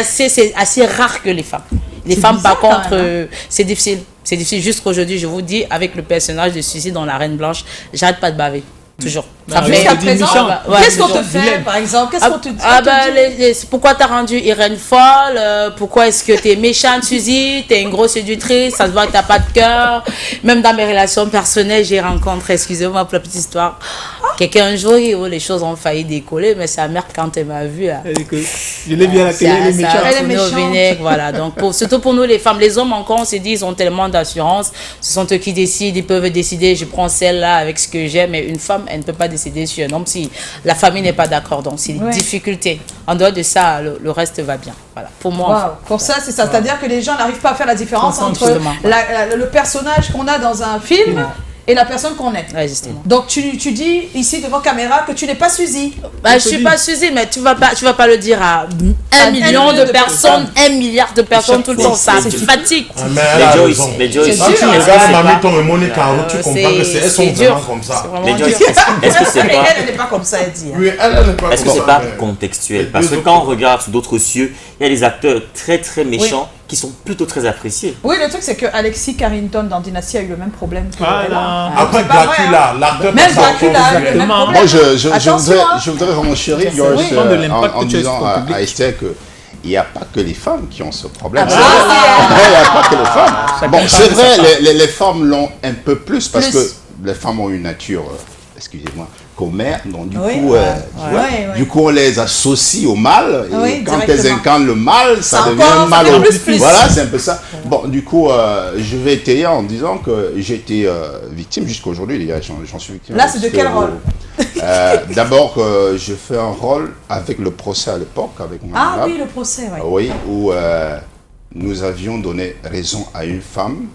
assez rare que les femmes. Les femmes par contre c'est difficile. C'est difficile jusqu'aujourd'hui, je vous dis, avec le personnage de Suicide dans La Reine Blanche, j'arrête pas de baver. Toujours. Jusqu'à présent, qu'est-ce qu'on te fait, par exemple? Qu'est-ce qu'on te dit? Pourquoi t'as rendu Irène folle? Pourquoi est-ce que t'es méchante, Suzy? T'es une grosse séductrice, ça se voit que t'as pas de cœur. Même dans mes relations personnelles, j'ai rencontré, excusez-moi pour la petite histoire, quelqu'un un jour où les choses ont failli décoller, mais sa mère, quand elle m'a vu, je l'ai vu à la télé, elle est méchante. Elle est méchante. Voilà, donc surtout pour nous les femmes, les hommes encore, on s'est dit, ils ont tellement d'assurance, ce sont eux qui décident, ils peuvent décider, je prends celle-là avec ce que j'aime, mais une femme, elle ne peut pas décider sur un homme si la famille n'est pas d'accord, donc c'est une difficulté. En dehors de ça, le reste va bien. Voilà, pour moi. Wow. Pour ça, c'est ça. C'est-à-dire que les gens n'arrivent pas à faire la différence entre le personnage qu'on a dans un film et la personne qu'on est. Ouais, justement. Donc tu dis ici devant caméra que tu n'es pas Suzy. Je suis pas Suzy, mais tu vas pas le dire à 1 million de personnes, 1 milliard de personnes tout le temps. Ça fatigue. Mais Joyce, quand tu regardes Mamie et Monica, tu comprends que elles sont vraiment comme ça. Mais Joyce, est-ce que c'est pas... Elle n'est pas comme ça, elle dit. Oui, elle n'est pas Est-ce que c'est pas contextuel? Parce que quand on regarde sous d'autres cieux, il y a des acteurs très très méchants qui sont plutôt très appréciés. Oui, le truc c'est que Alexis Carrington dans Dynasty a eu le même problème que après Dracula, l'acteur même Dracula a eu le même problème. Moi, je voudrais renchérir en disant à Esther qu'il n'y a pas que les femmes qui ont ce problème. Il n'y a pas que les femmes. Bon, c'est vrai, les femmes l'ont un peu plus parce que les femmes ont une nature, excusez-moi, commère, donc du coup on les associe au mal, et quand elles incarnent le mal, ça devient mal. Voilà, c'est un peu ça. Bon, du coup, je vais étayer en disant que j'ai été victime jusqu'à aujourd'hui, j'en suis victime. Là, c'est de quel rôle? D'abord, je fais un rôle avec le procès à l'époque, avec mon Ah oui, le procès, oui, où nous avions donné raison à une femme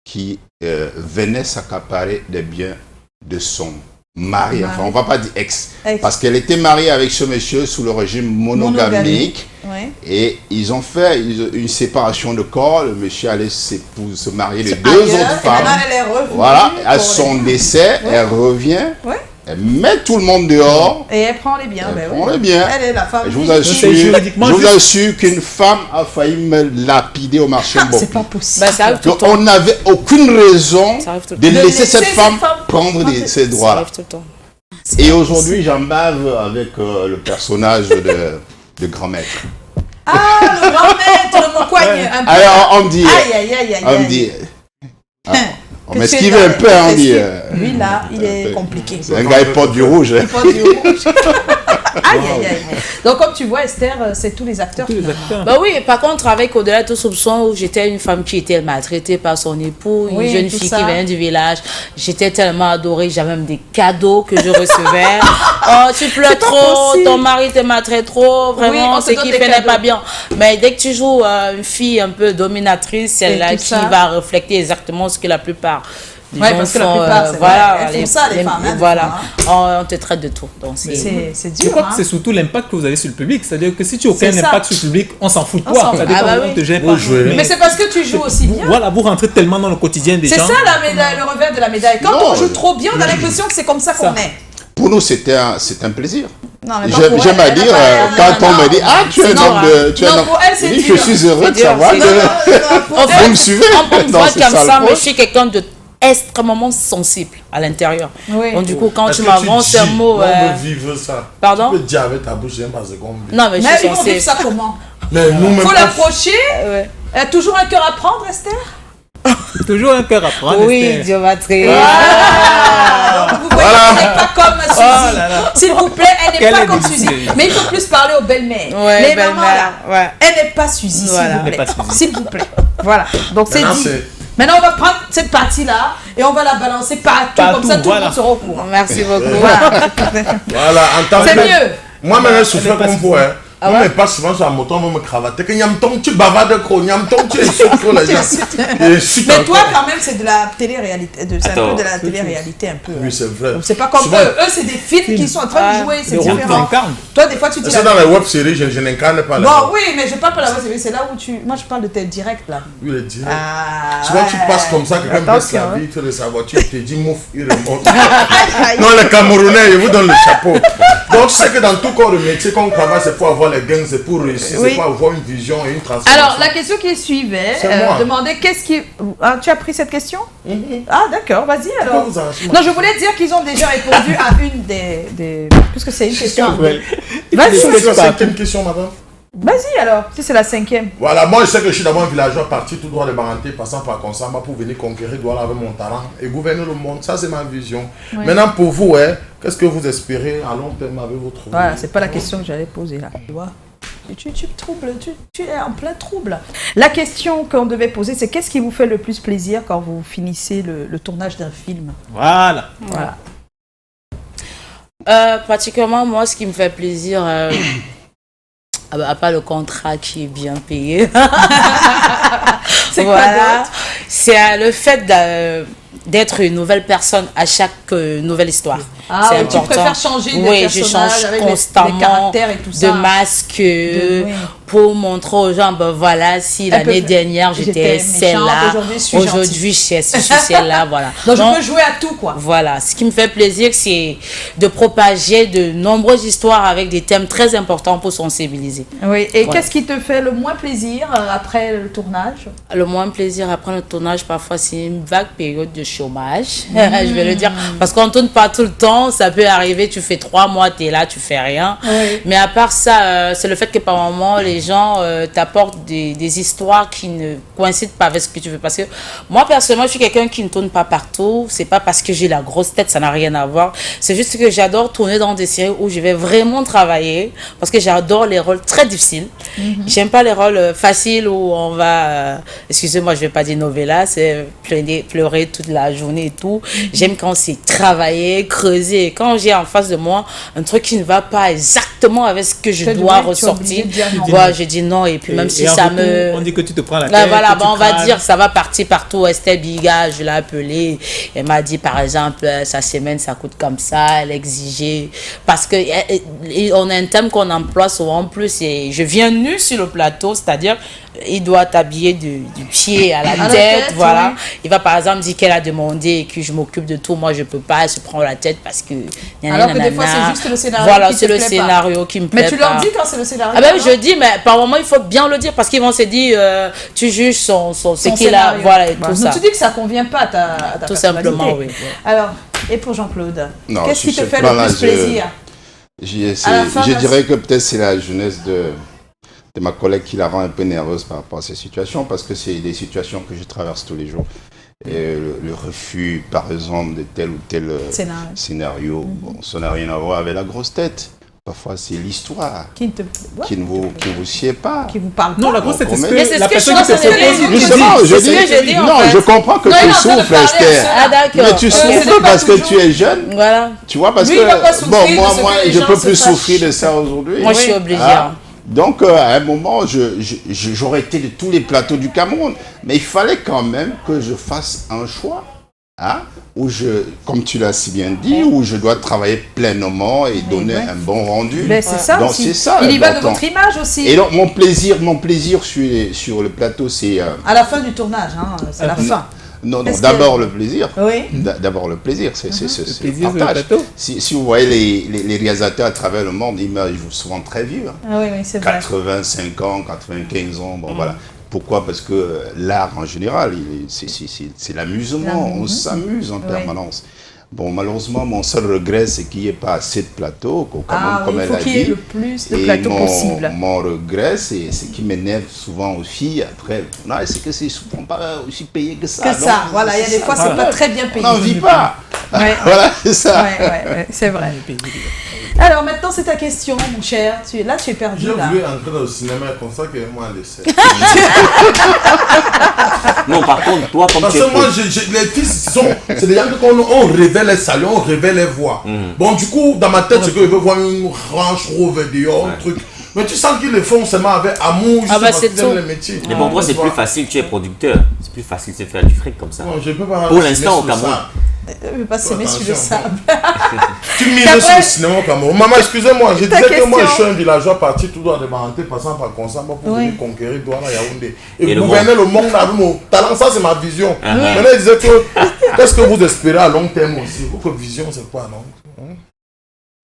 qui venait s'accaparer des biens de son mari, enfin on va pas dire ex, parce qu'elle était mariée avec ce monsieur sous le régime monogamique. Et ils ont fait une séparation de corps, le monsieur allait se marier de deux autres femmes. Voilà, à son décès, elle revient. Elle met tout le monde dehors. Et elle prend les biens. Elle est la femme. Je vous assure qu'une femme a failli me lapider au marché Mbop. C'est pas possible. Donc on n'avait aucune raison de laisser cette femme prendre ses droits. Et aujourd'hui, j'en bave avec le personnage de grand maître. Ah, le grand maître, le coigne un peu. Alors on me dit, on m'esquive un peu, on dit. Lui là, il est compliqué. C'est un gars, il porte du rouge. Il porte du rouge. Donc comme tu vois, Esther, c'est tous les acteurs. Bah oui, par contre, avec au-delà de tout soupçon, où j'étais une femme qui était maltraitée par son époux, une jeune fille qui venait du village, j'étais tellement adorée, j'avais même des cadeaux que je recevais. Oh, tu pleures trop, ton mari te maltraite trop, vraiment, ce qui fait n'est pas bien. Mais dès que tu joues une fille un peu dominatrice, celle-là qui va refléter exactement ce que la plupart Oui, parce que la plupart, voilà, elles font ça, les femmes. Voilà, on te traite de tout. Donc c'est dur. Je crois que c'est surtout l'impact que vous avez sur le public. C'est-à-dire que si tu n'as aucun impact sur le public, on s'en fout de toi. C'est-à-dire qu'on te gère pas. Mais c'est parce que tu joues aussi bien. Voilà, vous rentrez tellement dans le quotidien des gens. C'est ça la médaille, le revers de la médaille. Quand on joue trop bien, on a l'impression que c'est comme ça qu'on est. Pour nous, c'est un plaisir. J'aime à dire, quand on me dit, ah, tu es un homme de... Je suis heureux de savoir que vous me suivez. On me voit comme ça, mais je suis quelqu'un de extrêmement sensible à l'intérieur. Donc du coup, quand tu m'avances un mot... On veut vivre ça. Pardon? Tu peux dire avec ta bouche, j'aime pas ce qu'on vit. Non, mais je suis sensible. Vivre ça comment? Il faut l'approcher. Toujours un cœur à prendre, Esther? Toujours un cœur à prendre. Oui, Dieu va très. Vous voyez, elle n'est pas comme Suzy. S'il vous plaît, elle n'est pas comme Suzy. Mais il faut plus parler aux belles-mères. Les mamans là. Elle n'est pas Suzy, s'il vous plaît. Voilà. Donc c'est dit. Maintenant, on va prendre cette partie-là et on va la balancer partout comme ça, tout le monde sera au courant. Merci beaucoup. Voilà, en tant que... C'est mieux. Moi-même, je souffre comme vous, hein. On me passe souvent sur la moto, on me cravater. Que Nyamton, tu bavardes trop, Nyamton, tu insultes trop les gens. Mais toi, quand même, c'est de la télé-réalité. C'est un peu de la télé-réalité, un peu. Oui, c'est vrai. C'est pas comme eux. Eux, c'est des films qui sont en train de jouer, c'est différent. Toi, des fois, tu dis. C'est dans la web-série, je n'incarne pas la. Bon, oui, mais je parle pas de la web-série, c'est là où tu. Moi, je parle de tes directs, là. Oui, les directs. Souvent, tu passes comme ça, quelqu'un baisse la vitre de sa voiture, tu te dis, mouf, il remonte. Non, les Camerounais, ils vous donnent le chapeau. Donc, je sais que dans tout corps de métier qu'on travaille, c'est pour avoir les gains, c'est pour réussir, c'est pour avoir une vision et une transformation. Alors, la question qui suivait, demandait qu'est-ce qui... tu as pris cette question? Ah, d'accord, vas-y alors. Non, je voulais dire qu'ils ont déjà répondu à une des... Puisque c'est une question. Vas-y. C'est une question, madame. Vas-y alors, si c'est la 5e. Voilà, moi je sais que je suis d'abord un villageois parti tout droit de Baranté, passant par Konsamba pour venir conquérir Douala avec mon talent et gouverner le monde. Ça, c'est ma vision. Ouais. Maintenant, pour vous, qu'est-ce que vous espérez à long terme avec votre vie? Voilà, c'est pas la question que j'allais poser là. Tu vois, tu troubles, tu es en plein trouble. La question qu'on devait poser, c'est qu'est-ce qui vous fait le plus plaisir quand vous finissez le tournage d'un film? Voilà. Particulièrement, moi, ce qui me fait plaisir, à part le contrat qui est bien payé, c'est voilà, c'est le fait d'être une nouvelle personne à chaque nouvelle histoire. Ah, c'est oui, important. Tu préfères changer de oui, personnage je change avec constamment les caractères et tout ça. de masque pour montrer aux gens, ben voilà, si l'année dernière j'étais celle-là, aujourd'hui je suis celle-là, voilà. Donc je peux jouer à tout, quoi. Voilà, ce qui me fait plaisir, c'est de propager de nombreuses histoires avec des thèmes très importants pour sensibiliser. Oui, et voilà. Qu'est-ce qui te fait le moins plaisir après le tournage? Le moins plaisir après le tournage, parfois, c'est une vague période de chômage, je vais le dire, parce qu'on ne tourne pas tout le temps, ça peut arriver, tu fais 3 mois, tu es là, tu fais rien. Oui. Mais à part ça, c'est le fait que par moment, les gens t'apportent des histoires qui ne coïncident pas avec ce que tu veux. Parce que moi, personnellement, je suis quelqu'un qui ne tourne pas partout. C'est pas parce que j'ai la grosse tête, ça n'a rien à voir. C'est juste que j'adore tourner dans des séries où je vais vraiment travailler, parce que j'adore les rôles très difficiles. J'aime pas les rôles faciles où on va, excusez-moi, je vais pas dire novella, c'est pleurer toute la journée et tout. J'aime quand c'est travailler, creuser. Quand j'ai en face de moi un truc qui ne va pas exactement avec ce que je dois ressortir, voilà, je dis non, et puis même si ça me... On dit que tu te prends la tête. Là, voilà, on va dire ça va partir partout. Estelle Biga, je l'ai appelée. Elle m'a dit, par exemple, sa semaine, ça coûte comme ça. Elle exigeait. Parce que on a un thème qu'on emploie souvent plus. Et je viens nue sur le plateau, c'est-à-dire, il doit t'habiller du pied à la tête, voilà. Oui. Il va par exemple dire qu'elle a demandé et que je m'occupe de tout. Moi, je peux pas, elle se prend la tête parce que... Alors que des fois, c'est juste le scénario voilà, qui te c'est le plaît scénario qui me plaît. Mais tu leur dis quand c'est le scénario? Ah ben, je dis, mais par moment, il faut bien le dire parce qu'ils vont se dire, tu juges ce qu'il a, voilà, et tout ça. Donc tu dis que ça convient pas à ta tout simplement, oui. Alors, et pour Jean-Claude, qu'est-ce qui te fait le plus plaisir? Je dirais que peut-être c'est la jeunesse de ma collègue qui la rend un peu nerveuse par rapport à ces situations, parce que c'est des situations que je traverse tous les jours. Et le refus, par exemple, de tel ou tel scénario, bon, ça n'a rien à voir avec la grosse tête. Parfois, c'est l'histoire qui ne vous sied pas. Qui vous parle pas. Non, la grosse tête, c'est que la personne qui te propose. Justement, je comprends que tu souffres, Esther. Mais tu souffres parce que tu es jeune. Voilà. Tu vois, parce que, bon, moi, je ne peux plus souffrir de ça aujourd'hui. Moi, je suis obligée. Donc, à un moment, j'aurais été de tous les plateaux du Cameroun. Mais il fallait quand même que je fasse un choix. Où comme tu l'as si bien dit, où je dois travailler pleinement et donner un bon rendu. Mais c'est ça donc, aussi. Ça, il y va de votre image aussi. Et donc, mon plaisir sur le plateau, c'est... à la fin du tournage, c'est la fin. Non, d'abord le plaisir. Oui. D'abord le plaisir, c'est le partage. Si vous voyez les réalisateurs à travers le monde, ils meurent souvent très vieux. Ah oui, c'est vrai. 85 ans, 95 ans, bon voilà. Pourquoi? Parce que l'art en général, c'est l'amusement, on s'amuse en permanence. Bon, malheureusement, mon seul regret, c'est qu'il n'y ait pas assez de plateaux, comme elle a dit. Il faut qu'il y ait le plus de plateaux possible. Mon regret, c'est ce qui m'énerve souvent aussi après. C'est que c'est souvent pas aussi payé que ça. Voilà, il y a des fois, c'est pas très bien payé. On n'en vit pas. Voilà, c'est ça. Ouais, c'est vrai. Alors maintenant, c'est ta question, mon cher. Là, tu es perdu. Je voulais entrer au cinéma comme ça que moi, elle essaie. Non, par contre, toi, comme parce tu que moi, les fils, c'est des gens qu'on révèle les salons, on révèle les voix. Bon, du coup, dans ma tête, c'est que je veux voir une ranch Rover dehors, un truc. Mais tu sens qu'ils le font seulement avec amour, parce qu'ils aiment le métier. Mais pour toi, c'est plus facile, tu es producteur. C'est plus facile de faire du fric comme ça. Non, je peux pas. Pour l'instant, au Cameroun. Je ne pas s'aimer sur le sable. Tu mises sur le cinéma au Cameroun. Maman, excusez-moi, je disais que moi je suis un villageois parti tout droit de Baranté, passant par Konsamba pour venir conquérir Douala, Yaoundé. Et gouverner le monde avec mon talent, ça c'est ma vision. Maintenant, il disait que qu'est-ce que vous espérez à long terme aussi? Votre vision, c'est quoi, non?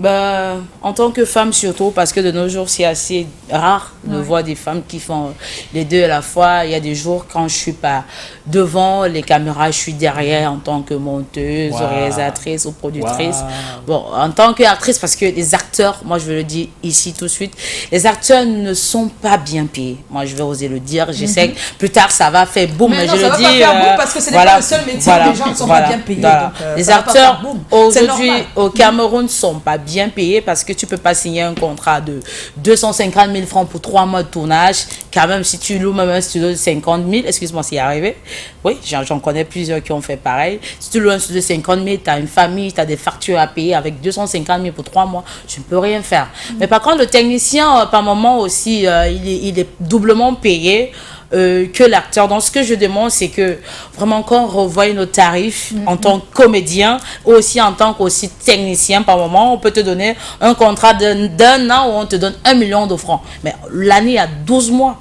En tant que femme surtout, parce que de nos jours, c'est assez rare de voir des femmes qui font les deux à la fois. Il y a des jours quand je suis pas devant les caméras, je suis derrière en tant que monteuse, réalisatrice ou productrice. Bon, en tant qu'actrice, parce que les acteurs, moi je veux le dire ici tout de suite, les acteurs ne sont pas bien payés. Moi je vais oser le dire. Je sais que plus tard ça va faire boum, mais je le dis. Ça va pas faire boum parce que ce n'est pas le seul métier où les gens ne sont pas bien payés. Donc, les acteurs aujourd'hui au Cameroun ne sont pas bien payé parce que tu peux pas signer un contrat de 250 000 francs pour 3 mois de tournage. Quand même, si tu loues même un studio de 50 000, excuse-moi, c'est arrivé. Oui, j'en connais plusieurs qui ont fait pareil. Si tu loues un studio de 50 000, tu as une famille, tu as des factures à payer avec 250 000 pour 3 mois, je ne peux rien faire. Mais par contre, le technicien, par moment aussi, il est doublement payé. Que l'acteur. Donc ce que je demande, c'est que vraiment qu'on revoie nos tarifs en tant que comédien, ou aussi en tant qu'aussi technicien. Par moment, on peut te donner un contrat d'un an où on te donne 1 million de francs. Mais l'année a 12 mois.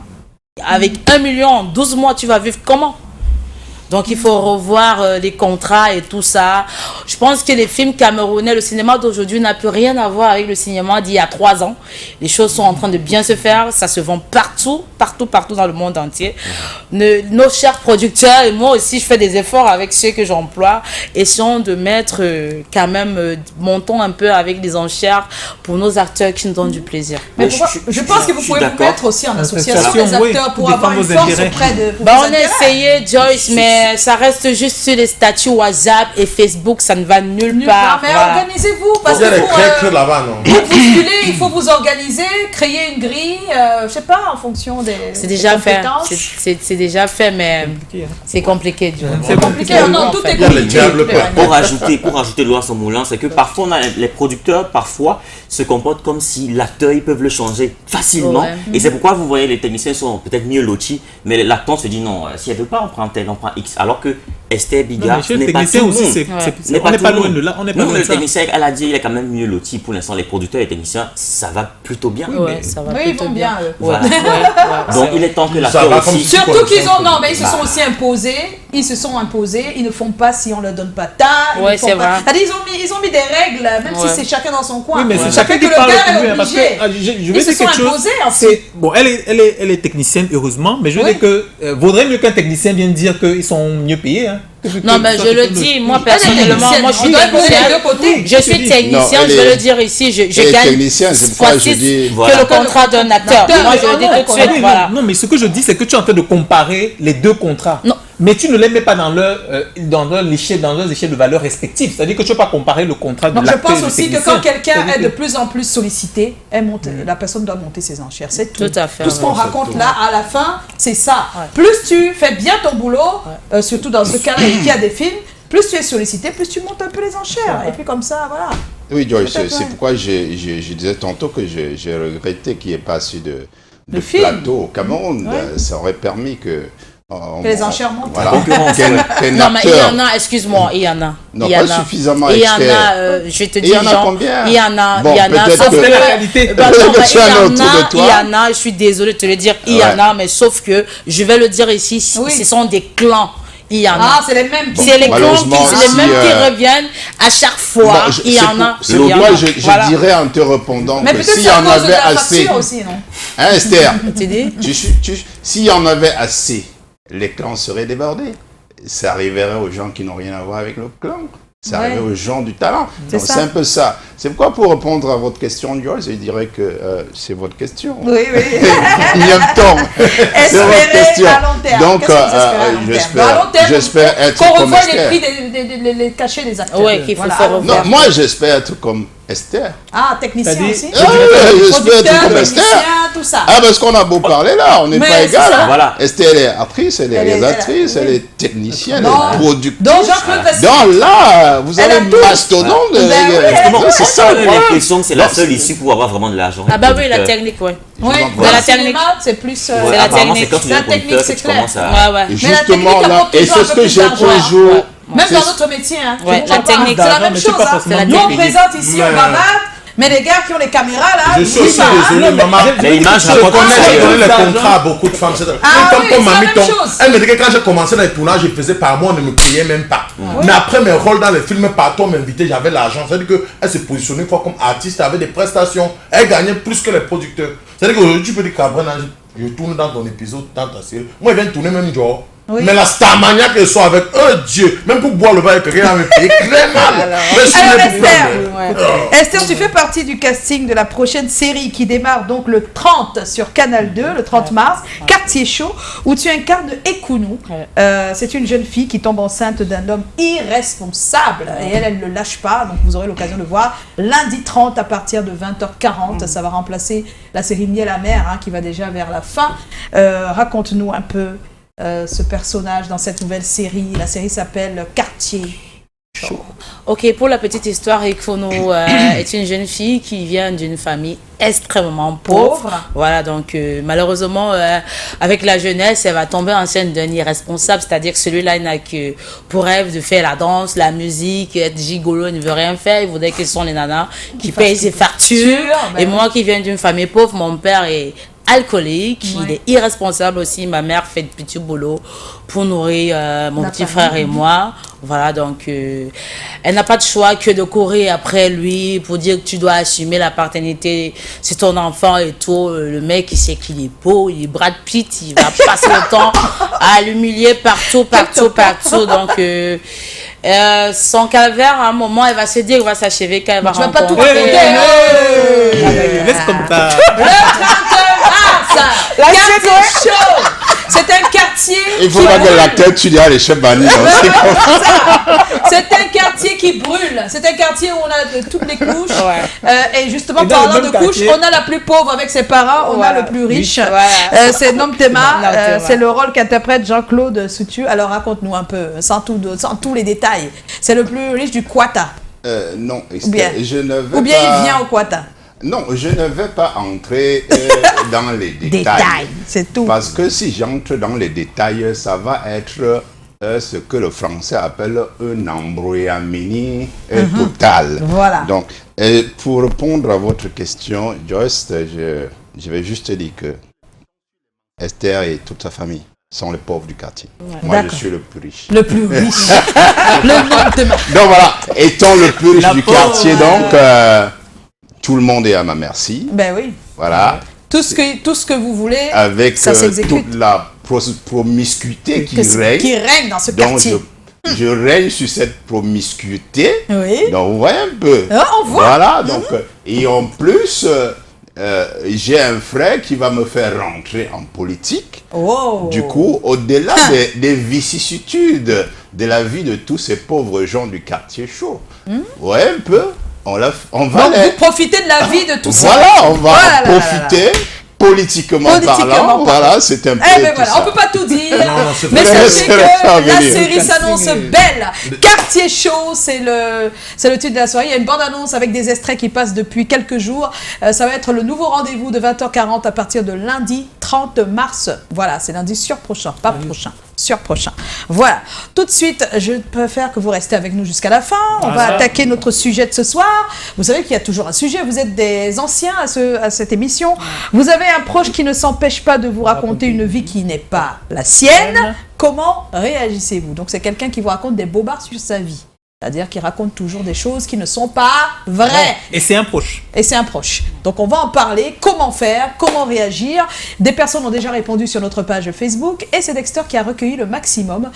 Avec 1 million en 12 mois, tu vas vivre comment? Donc il faut revoir les contrats et tout ça. Je pense que les films camerounais, le cinéma d'aujourd'hui n'a plus rien à voir avec le cinéma d'il y a 3 ans. Les choses sont en train de bien se faire. Ça se vend partout dans le monde entier. Nos chers producteurs, et moi aussi je fais des efforts avec ceux que j'emploie, essayons de mettre quand même, montons un peu avec des enchères pour nos acteurs qui nous donnent du plaisir. Mais je pense que vous pouvez vous mettre aussi en association des acteurs pour avoir une force auprès de... on a essayé, Joyce, mais ça reste juste sur les statuts WhatsApp et Facebook, ça ne va nulle part. Mais organisez-vous, parce que il faut vous organiser, créer une grille, je sais pas, en fonction des c'est déjà fait. C'est déjà fait, mais c'est compliqué. C'est compliqué. Non, tout est compliqué. Pour rajouter l'eau à son moulin, c'est que parfois les producteurs se comportent comme si l'acteur, ils peuvent le changer facilement. Et c'est pourquoi vous voyez les techniciens sont peut-être mieux lotis, mais l'acteur se dit non, si elle veut pas, on prend tel, on prend X. Alors que Esther Bigard n'est pas tout le monde. On n'est pas loin de là. Le technicien, elle a dit, il est quand même mieux loti. Pour l'instant, les producteurs et les techniciens, ça va plutôt bien. Ça va ils vont bien. Donc il est temps que l'acteur aussi... Surtout qu'ils ont... Non, mais ils se sont aussi imposés. Ils se sont imposés. Ils ne font pas si on ne leur donne pas tant. C'est vrai. Ils ont mis des règles, même si c'est chacun dans son coin. Oui, mais c'est chacun qui parle au parce que je vais dire quelque chose. Bon, elle est technicienne, heureusement, mais je veux dire que vaudrait mieux qu'un technicien vienne dire qu'ils sont mieux payés. Non, mais je le dis, moi personnellement, moi je suis technicien. Je suis technicien, je vais le dire ici, je gagne que le contrat d'un acteur. Moi je le dis tout de suite. Non, mais ce que je dis, c'est que tu es en train de comparer les deux contrats. Mais tu ne les mets pas dans leurs échelles de valeur respectives. C'est-à-dire que tu ne peux pas comparer le contrat de l'acteur. Je pense aussi que quand quelqu'un est de plus en plus sollicité, la personne doit monter ses enchères. C'est tout. Tout à fait. Tout ce qu'on raconte là, à la fin, c'est ça. Plus tu fais bien ton boulot, surtout dans ce cas-là, il y a des films, plus tu es sollicité, plus tu montes un peu les enchères. Et puis comme ça, voilà. Oui, Joyce, c'est pourquoi je disais tantôt que j'ai regretté qu'il n'y ait pas assez de plateau au Cameroun. Ça aurait permis que... les enchères montent. Voilà. Non, mais il y en a, excuse-moi, il y en a. Non, pas suffisamment. Il y en a, je te dis, il y en a combien? Il y en a, sauf que la qualité. Il y en a, je suis désolée de te le dire, il y en a, mais sauf que, je vais le dire ici, ce sont des clans. Il y en a. C'est les mêmes. C'est les clans qui reviennent à chaque fois. Il y en a. C'est pourquoi je dirais en te répondant que s'il y en avait assez. Hein, Esther? S'il y en avait assez, les clans seraient débordés. Ça arriverait aux gens qui n'ont rien à voir avec le clan. Ça arriverait aux gens du talent. C'est un peu ça. C'est pourquoi, pour répondre à votre question, Joyce, je dirais que c'est votre question. Oui. Il y a le temps. C'est votre question. À long terme. Donc, j'espère être comme Esther. Qu'on revoie les cachets des acteurs. Oui, qu'il faut faire revoir. Non, moi, j'espère être comme Esther. Ah, technicien aussi. J'espère être comme Esther. Tout ça. Ah, parce qu'on a beau parler là, on n'est pas égal. Voilà. Esther, elle est actrice, elle est réalisatrice, elle est technicienne, elle est productrice. Donc là, vous avez une mastodonte. C'est ça, j'ai l'impression que c'est la seule issue pour avoir vraiment de l'argent. Ah bah oui, la technique, oui. Oui, la technique, c'est plus... C'est la technique. La technique, c'est clair. Justement, là, et c'est ce que j'ai toujours... Même dans notre métier, la technique, c'est la même chose. Nous, on présente ici, on bavard. Mais les gars qui ont les caméras là, je suis aussi désolé, maman. Mais l'image je raconte connais ça. les contrats à beaucoup de femmes. Elle me dit que quand j'ai commencé dans les tournages, je faisais par mois, on ne me payait même pas. Mais après mes rôles dans les films, partout on m'invitait, j'avais l'argent. C'est-à-dire qu'elle se positionnait une fois comme artiste, avec des prestations. Elle gagnait plus que les producteurs. C'est-à-dire qu'aujourd'hui, tu peux dire qu'Abraham, je tourne dans ton épisode, dans ta série. Moi, je viens de tourner même genre. Oui. Mais la starmania qu'elle soit avec un Dieu, même pour boire le bain avec quelqu'un à me payer très mal. Esther, tu fais partie du casting de la prochaine série qui démarre donc le 30 sur Canal 2, le 30 mars, Quartier Chaud, où tu incarnes Ekounou. C'est une jeune fille qui tombe enceinte d'un homme irresponsable et elle ne le lâche pas. Donc vous aurez l'occasion de voir lundi 30 à partir de 20h40. Ça va remplacer la série Miel amer qui va déjà vers la fin. Raconte-nous un peu ce personnage dans cette nouvelle série. La série s'appelle Quartier Chaud. Ok, pour la petite histoire, Ekounou est une jeune fille qui vient d'une famille extrêmement pauvre. Voilà, donc malheureusement, avec la jeunesse, elle va tomber enceinte d'un irresponsable, c'est-à-dire que celui-là, il n'a que pour rêve de faire la danse, la musique, être gigolo, il ne veut rien faire. Il voudrait que ce sont les nanas qui payent ses factures. Et moi qui viens d'une famille pauvre, mon père est alcoolique, il est irresponsable aussi. Ma mère fait de petits boulots pour nourrir mon petit frère et moi. Voilà, donc elle n'a pas de choix que de courir après lui pour dire que tu dois assumer la paternité, c'est ton enfant et tout. Le mec, il sait qu'il est beau, il est Brad Pitt, il va passer le temps à l'humilier partout. Donc son calvaire, à un moment, elle va se dire, il va s'achever quand elle va rentrer. Tu vas pas tout raconter. Laisse comme ça. Quartier Chaud. C'est un quartier. Il faut pas que la tête, tu diras les chefs bannis. C'est un quartier qui brûle. C'est un quartier où on a de toutes les couches. Et justement, parlant de couches, on a la plus pauvre avec ses parents, on a le plus riche. C'est Nom Tema. C'est le rôle qu'interprète Jean-Claude Soutu. Alors raconte-nous un peu, sans tous les détails. C'est le plus riche du Kwata. Non, ou bien il vient au Kwata. Non, je ne vais pas entrer dans les détails. C'est tout. Parce que si j'entre dans les détails, ça va être ce que le français appelle un embrouillamini total. Voilà. Donc, pour répondre à votre question, Joyce, je vais juste dire que Esther et toute sa famille sont les pauvres du quartier. Moi, je suis le plus riche. Le plus riche. Donc voilà, étant le plus riche du quartier, donc... tout le monde est à ma merci. Ben oui. Voilà. Tout ce que vous voulez, avec ça s'exécute. Toute la promiscuité qui règne dans ce quartier. Donc je règne sur cette promiscuité. Oui. Donc vous voyez un peu. On voit. Voilà. Donc et en plus, j'ai un frère qui va me faire rentrer en politique. Oh. Du coup, au-delà des vicissitudes de la vie de tous ces pauvres gens du quartier chaud. Ouais, un peu. On va vous profitez de la vie de tout ça. Voilà, on va profiter politiquement parlant. Voilà, c'est un peu on peut pas tout dire. Mais sachez que la série s'annonce belle. Quartier Chaud, c'est le titre de la soirée. Il y a une bande-annonce avec des extraits qui passent depuis quelques jours. Ça va être le nouveau rendez-vous de 20h40 à partir de lundi 30 mars. Voilà, c'est lundi surprochain, pas prochain. Surprochain. Voilà. Tout de suite, je préfère que vous restez avec nous jusqu'à la fin. On va attaquer notre sujet de ce soir. Vous savez qu'il y a toujours un sujet. Vous êtes des anciens à cette émission. Vous avez un proche qui ne s'empêche pas de vous raconter une vie qui n'est pas la sienne. Comment réagissez-vous? Donc, c'est quelqu'un qui vous raconte des bobards sur sa vie. C'est-à-dire qu'il raconte toujours des choses qui ne sont pas vraies. Et c'est un proche. Donc on va en parler, comment faire, comment réagir. Des personnes ont déjà répondu sur notre page Facebook et c'est Dexter qui a recueilli le maximum.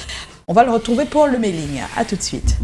On va le retrouver pour le mailing. À tout de suite.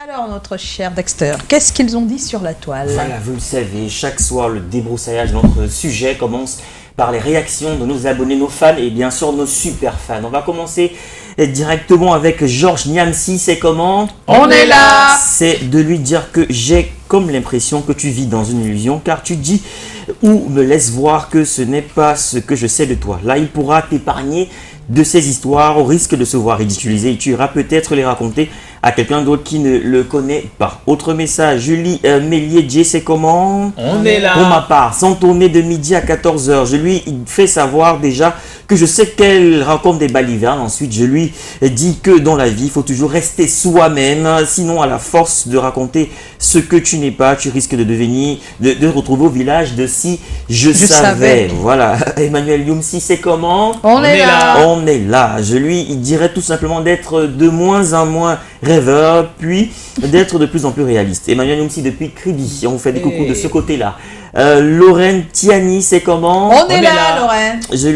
Alors, notre cher Dexter, qu'est-ce qu'ils ont dit sur la toile? Voilà, vous le savez, chaque soir, le débroussaillage de notre sujet commence par les réactions de nos abonnés, nos fans et bien sûr nos super fans. On va commencer directement avec Georges Niamsi. C'est comment? On est là. C'est de lui dire que j'ai comme l'impression que tu vis dans une illusion car tu dis ou me laisses voir que ce n'est pas ce que je sais de toi. Là, il pourra t'épargner de ces histoires au risque de se voir ridiculisé et tu iras peut-être les raconter à quelqu'un d'autre qui ne le connaît pas. Autre message, Julie Mélier, c'est comment? On est là. Pour ma part, sans tourner de midi à 14h, je lui fais savoir déjà que je sais qu'elle rencontre des balivernes. Ensuite, je lui dis que dans la vie, il faut toujours rester soi-même. Sinon, à la force de raconter ce que tu n'es pas, tu risques de devenir, de retrouver au village de si je savais. Voilà. Emmanuel Youmsi, c'est comment? On est là. On est là. Je lui dirais tout simplement d'être de moins en moins rêveur, puis d'être de plus en plus réaliste. Emmanuel Youmsi depuis Kribi. On vous fait des coucous de ce côté-là. Lorraine Tiani, c'est comment? On est là, Lorraine. Je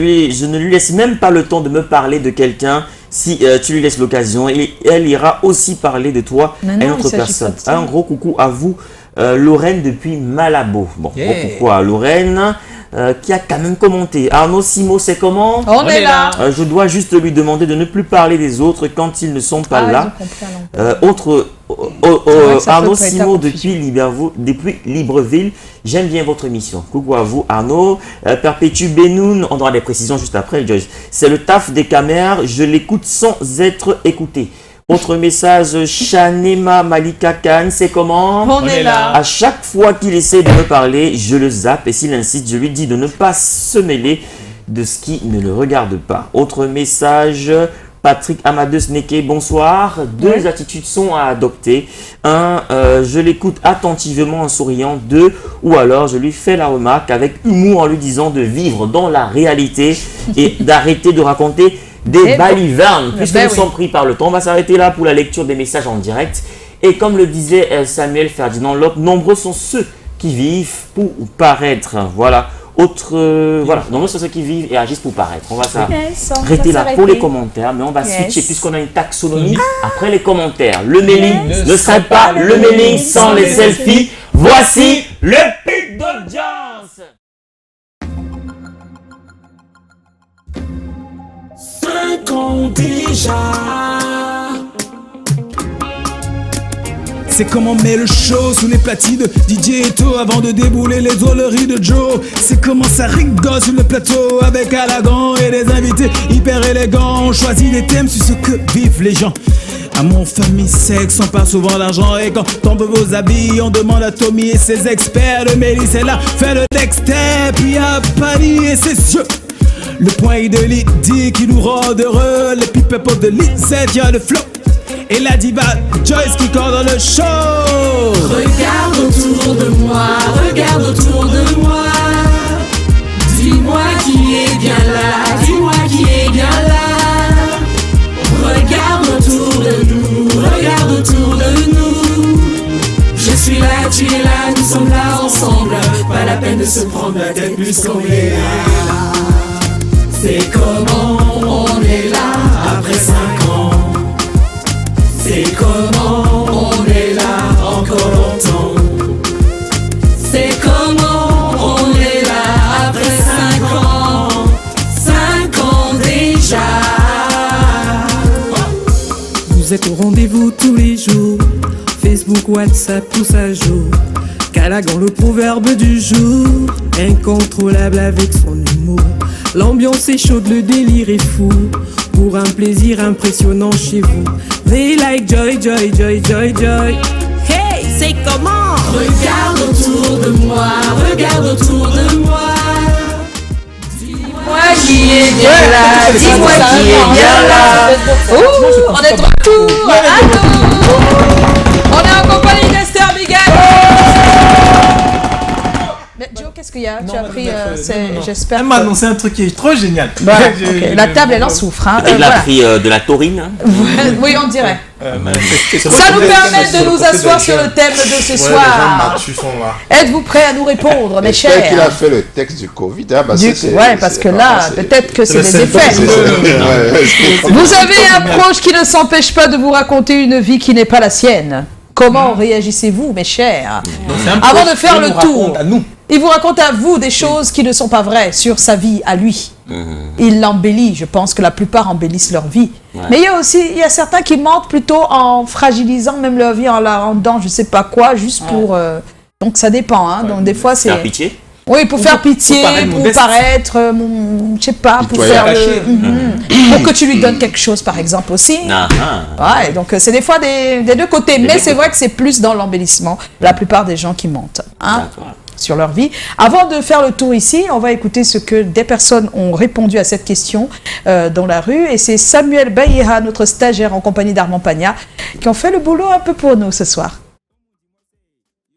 ne lui laisse même pas le temps de me parler de quelqu'un. Si tu lui laisses l'occasion, elle ira aussi parler de toi à une autre personne. Un gros coucou à vous, Lorraine depuis Malabo. Bon, gros coucou à Lorraine. Qui a quand même commenté. Arnaud Simo, c'est comment? On est là. Je dois juste lui demander de ne plus parler des autres quand ils ne sont pas là. Arnaud Simo depuis Libreville. J'aime bien votre émission. Coucou à vous, Arnaud. Perpétue Benoun, on aura des précisions juste après, Joyce. C'est le taf des caméras, je l'écoute sans être écouté. Autre message, Shanema Malika Khan, c'est comment? On est là. À chaque fois qu'il essaie de me parler, je le zappe et s'il insiste, je lui dis de ne pas se mêler de ce qui ne le regarde pas. Autre message, Patrick Amadeus Neke, bonsoir. Deux attitudes sont à adopter. Un, je l'écoute attentivement en souriant. Deux, ou alors je lui fais la remarque avec humour en lui disant de vivre dans la réalité et d'arrêter de raconter des balivernes, puisque nous sommes pris par le temps. On va s'arrêter là pour la lecture des messages en direct. Et comme le disait Samuel Ferdinand Lop, nombreux sont ceux qui vivent pour paraître. Voilà. Voilà. Nombreux sont ceux qui vivent et agissent pour paraître. On va s'arrêter là pour les commentaires, mais on va switcher puisqu'on a une taxonomie après les commentaires. Le mailing ne serait pas le mailing sans les selfies. Voici le pic d'audience. 5 ans déjà. C'est comme on met le show sous les platines de DJ Eto avant de débouler les drôleries de Joe. C'est comment ça rigole sur le plateau avec Alagan et des invités hyper élégants. On choisit des thèmes sur ce que vivent les gens. Amour, famille, sexe, on parle souvent d'argent. Et quand on veut vos habits, on demande à Tommy et ses experts. Le Mélis est là, fait le Dexter, puis à Paris et ses yeux. Le point de Lydie qui nous rend heureux. Les people de Lisette, y'a le flow. Et la diva Joyce qui coordonne le show. Regarde autour de moi, regarde autour de moi. Dis-moi qui est bien là, dis-moi qui est bien là. Regarde autour de nous, regarde autour de nous. Je suis là, tu es là, nous sommes là ensemble. Pas la peine de se prendre la tête puisqu'on est là. C'est comment on est là après 5 ans. C'est comment on est là encore longtemps. C'est comment on est là après 5 ans. 5 ans déjà. Vous êtes au rendez-vous tous les jours. Facebook, WhatsApp, tout ça joue. Calagan, le proverbe du jour. Incontrôlable avec son humour. L'ambiance est chaude, le délire est fou. Pour un plaisir impressionnant chez vous. They like joy, joy, joy, joy, joy. Hey, c'est comment? Regarde autour de moi, regarde autour de moi. Dis-moi qui est bien là, dis-moi qui est bien là. On est de retour. Allô. On est en compagnie d'Esther Bigal. Mais Joe, qu'est-ce qu'il y a? Tu as pris, j'espère. Elle m'a annoncé un truc qui est trop génial. Bah, okay. La table, elle en souffre. Hein. Elle a pris de la taurine. Oui, on dirait. Ça nous permet de nous asseoir sur le thème de ce soir. Êtes-vous prêts à nous répondre, mes chers? J'espère qu'il a fait le texte du Covid. Hein, parce que là, peut-être que c'est des effets. Vous avez un proche qui ne s'empêche pas de vous raconter une vie qui n'est pas la sienne. Comment réagissez-vous, mes chers? Avant de faire le tour, il vous raconte à vous des choses qui ne sont pas vraies sur sa vie à lui. Il l'embellit. Je pense que la plupart embellissent leur vie. Mais il y a certains qui mentent plutôt en fragilisant même leur vie, en la rendant je sais pas quoi, juste pour... Donc ça dépend. Hein. Donc des fois c'est... Faire pitié. Oui, pour faire pitié, pour paraître, je sais pas, pour faire pour que tu lui donnes quelque chose, par exemple, aussi. Ouais, donc c'est des fois des deux côtés, mais c'est vrai que c'est plus dans l'embellissement, la plupart des gens qui mentent sur leur vie. Avant de faire le tour ici, on va écouter ce que des personnes ont répondu à cette question dans la rue, et c'est Samuel Baïra, notre stagiaire en compagnie d'Armand Pagna, qui ont fait le boulot un peu pour nous ce soir.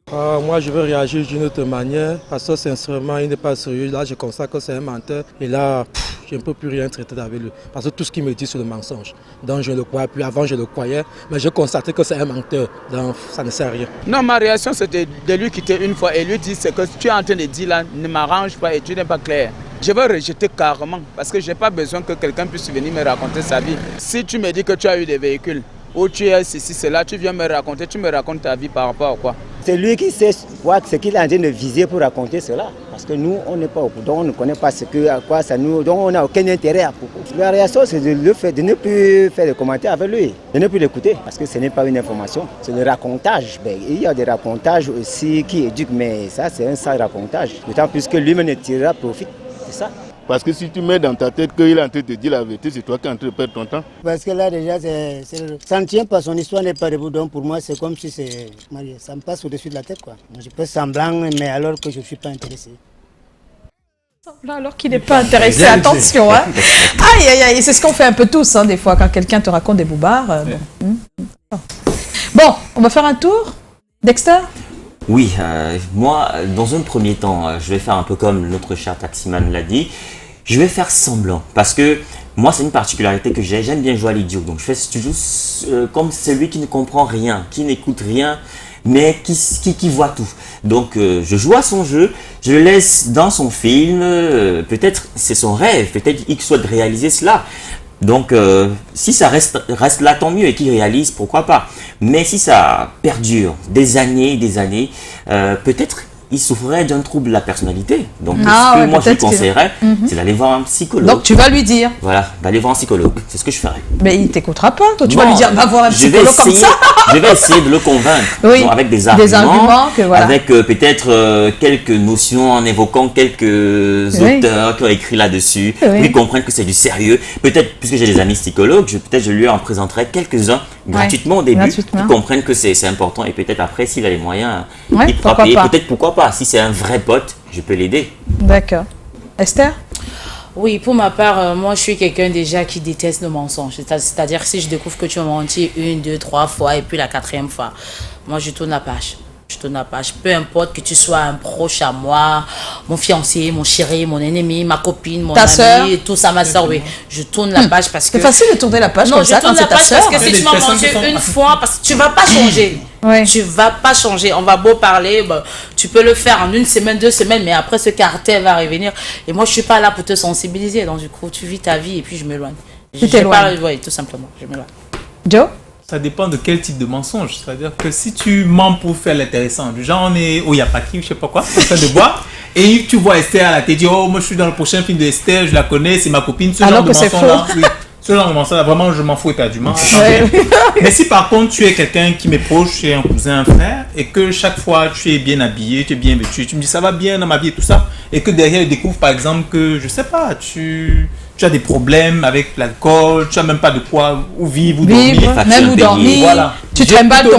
Moi, je veux réagir d'une autre manière, parce que sincèrement, il n'est pas sérieux. Là, je constate que c'est un menteur. Et là, je ne peux plus rien traiter avec lui. Parce que tout ce qu'il me dit, c'est le mensonge. Donc, je ne le crois plus. Avant, je le croyais, mais je constatais que c'est un menteur. Donc, ça ne sert à rien. Non, ma réaction, c'était de lui quitter une fois et lui dire ce que tu es en train de dire là ne m'arrange pas et tu n'es pas clair. Je vais rejeter carrément, parce que je n'ai pas besoin que quelqu'un puisse venir me raconter sa vie. Si tu me dis que tu as eu des véhicules, ou tu es ceci, cela, tu viens me raconter, tu me racontes ta vie par rapport à quoi? C'est lui qui sait ce qu'il est en train de viser pour raconter cela. Parce que nous, on n'est pas au courant, on ne connaît pas à quoi ça nous... Donc on n'a aucun intérêt à propos. La réaction, c'est de ne plus faire de commentaires avec lui, de ne plus l'écouter, parce que ce n'est pas une information, c'est le racontage. Il y a des racontages aussi qui éduquent, mais ça, c'est un sale racontage. D'autant plus que lui-même ne tirera profit, c'est ça. Parce que si tu mets dans ta tête qu'il est en train de te dire la vérité, c'est toi qui es en train de perdre ton temps. Parce que là déjà, ça ne tient pas, son histoire n'est pas debout. Donc pour moi, c'est comme si ça me passe au-dessus de la tête, quoi. Je peux semblant, mais alors que je ne suis pas intéressé. Alors qu'il n'est pas intéressé, attention. Hein. Aïe, aïe, aïe, c'est ce qu'on fait un peu tous, hein, des fois, quand quelqu'un te raconte des boubards. Bon, on va faire un tour. Dexter ? Oui, moi, dans un premier temps, je vais faire un peu comme notre cher taximan l'a dit. Je vais faire semblant, parce que moi, c'est une particularité que j'ai. J'aime bien jouer à l'idiot. Donc, je fais toujours comme celui qui ne comprend rien, qui n'écoute rien, mais qui voit tout. Donc, je joue à son jeu, je le laisse dans son film. Peut-être c'est son rêve, peut-être il souhaite réaliser cela. Donc, si ça reste là, tant mieux, et qu'il réalise, pourquoi pas. Mais si ça perdure des années, peut-être il souffrait d'un trouble de la personnalité. Donc, ce que moi je lui conseillerais, c'est d'aller voir un psychologue. Donc, tu vas lui dire. Voilà, d'aller voir un psychologue. C'est ce que je ferais. Mais il t'écoutera pas. Toi, tu vas lui dire, va voir un psychologue comme ça. Je vais essayer de le convaincre. Oui, donc, avec des arguments que, voilà. Avec peut-être quelques notions, en évoquant quelques auteurs qui ont écrit là-dessus. Oui. Lui comprendre que c'est du sérieux. Peut-être, puisque j'ai des amis psychologues, je lui en présenterai quelques-uns gratuitement au début. Qui comprennent que c'est important. Et peut-être après, s'il a les moyens, il pourra payer. Peut-être pourquoi pas. Si c'est un vrai pote, je peux l'aider. D'accord. Esther ? Oui, pour ma part, moi je suis quelqu'un déjà qui déteste le mensonge. C'est-à-dire si je découvre que tu m'as menti 1, 2, 3 fois et puis la 4e fois, moi je tourne la page. Peu importe que tu sois un proche à moi, mon fiancé, mon chéri, mon ennemi, ma copine, mon ami, tout ça, ma soeur, oui. Je tourne la page parce que... C'est facile de tourner la page comme ça quand c'est ta soeur. Parce que si tu m'as menti une fois, parce que tu ne vas pas changer. Tu ne vas pas changer. On va beau parler, tu peux le faire en 1 semaine, 2 semaines, mais après ce caractère va revenir. Et moi, je ne suis pas là pour te sensibiliser. Donc du coup, tu vis ta vie et puis je m'éloigne. Tu t'éloignes. Oui, tout simplement, je m'éloigne. Joe ? Ça dépend de quel type de mensonge. C'est-à-dire que si tu mens pour faire l'intéressant, du genre on est au Yapaki, je sais pas quoi, en train de boire, et tu vois Esther, elle te dit, oh, moi je suis dans le prochain film de Esther, je la connais, c'est ma copine, ce genre de mensonge-là. Oui, ce genre de mensonge-là, vraiment, je m'en fous éperdument. Mais si par contre tu es quelqu'un qui m'est proche, tu es un cousin, un frère, et que chaque fois tu es bien habillé, tu es bien vêtu, tu me dis ça va bien dans ma vie et tout ça, et que derrière il découvre par exemple que, je sais pas, tu as des problèmes avec l'alcool, tu n'as même pas de quoi ou vivre ou dormir. Même ou dormir, voilà. Tu trimbales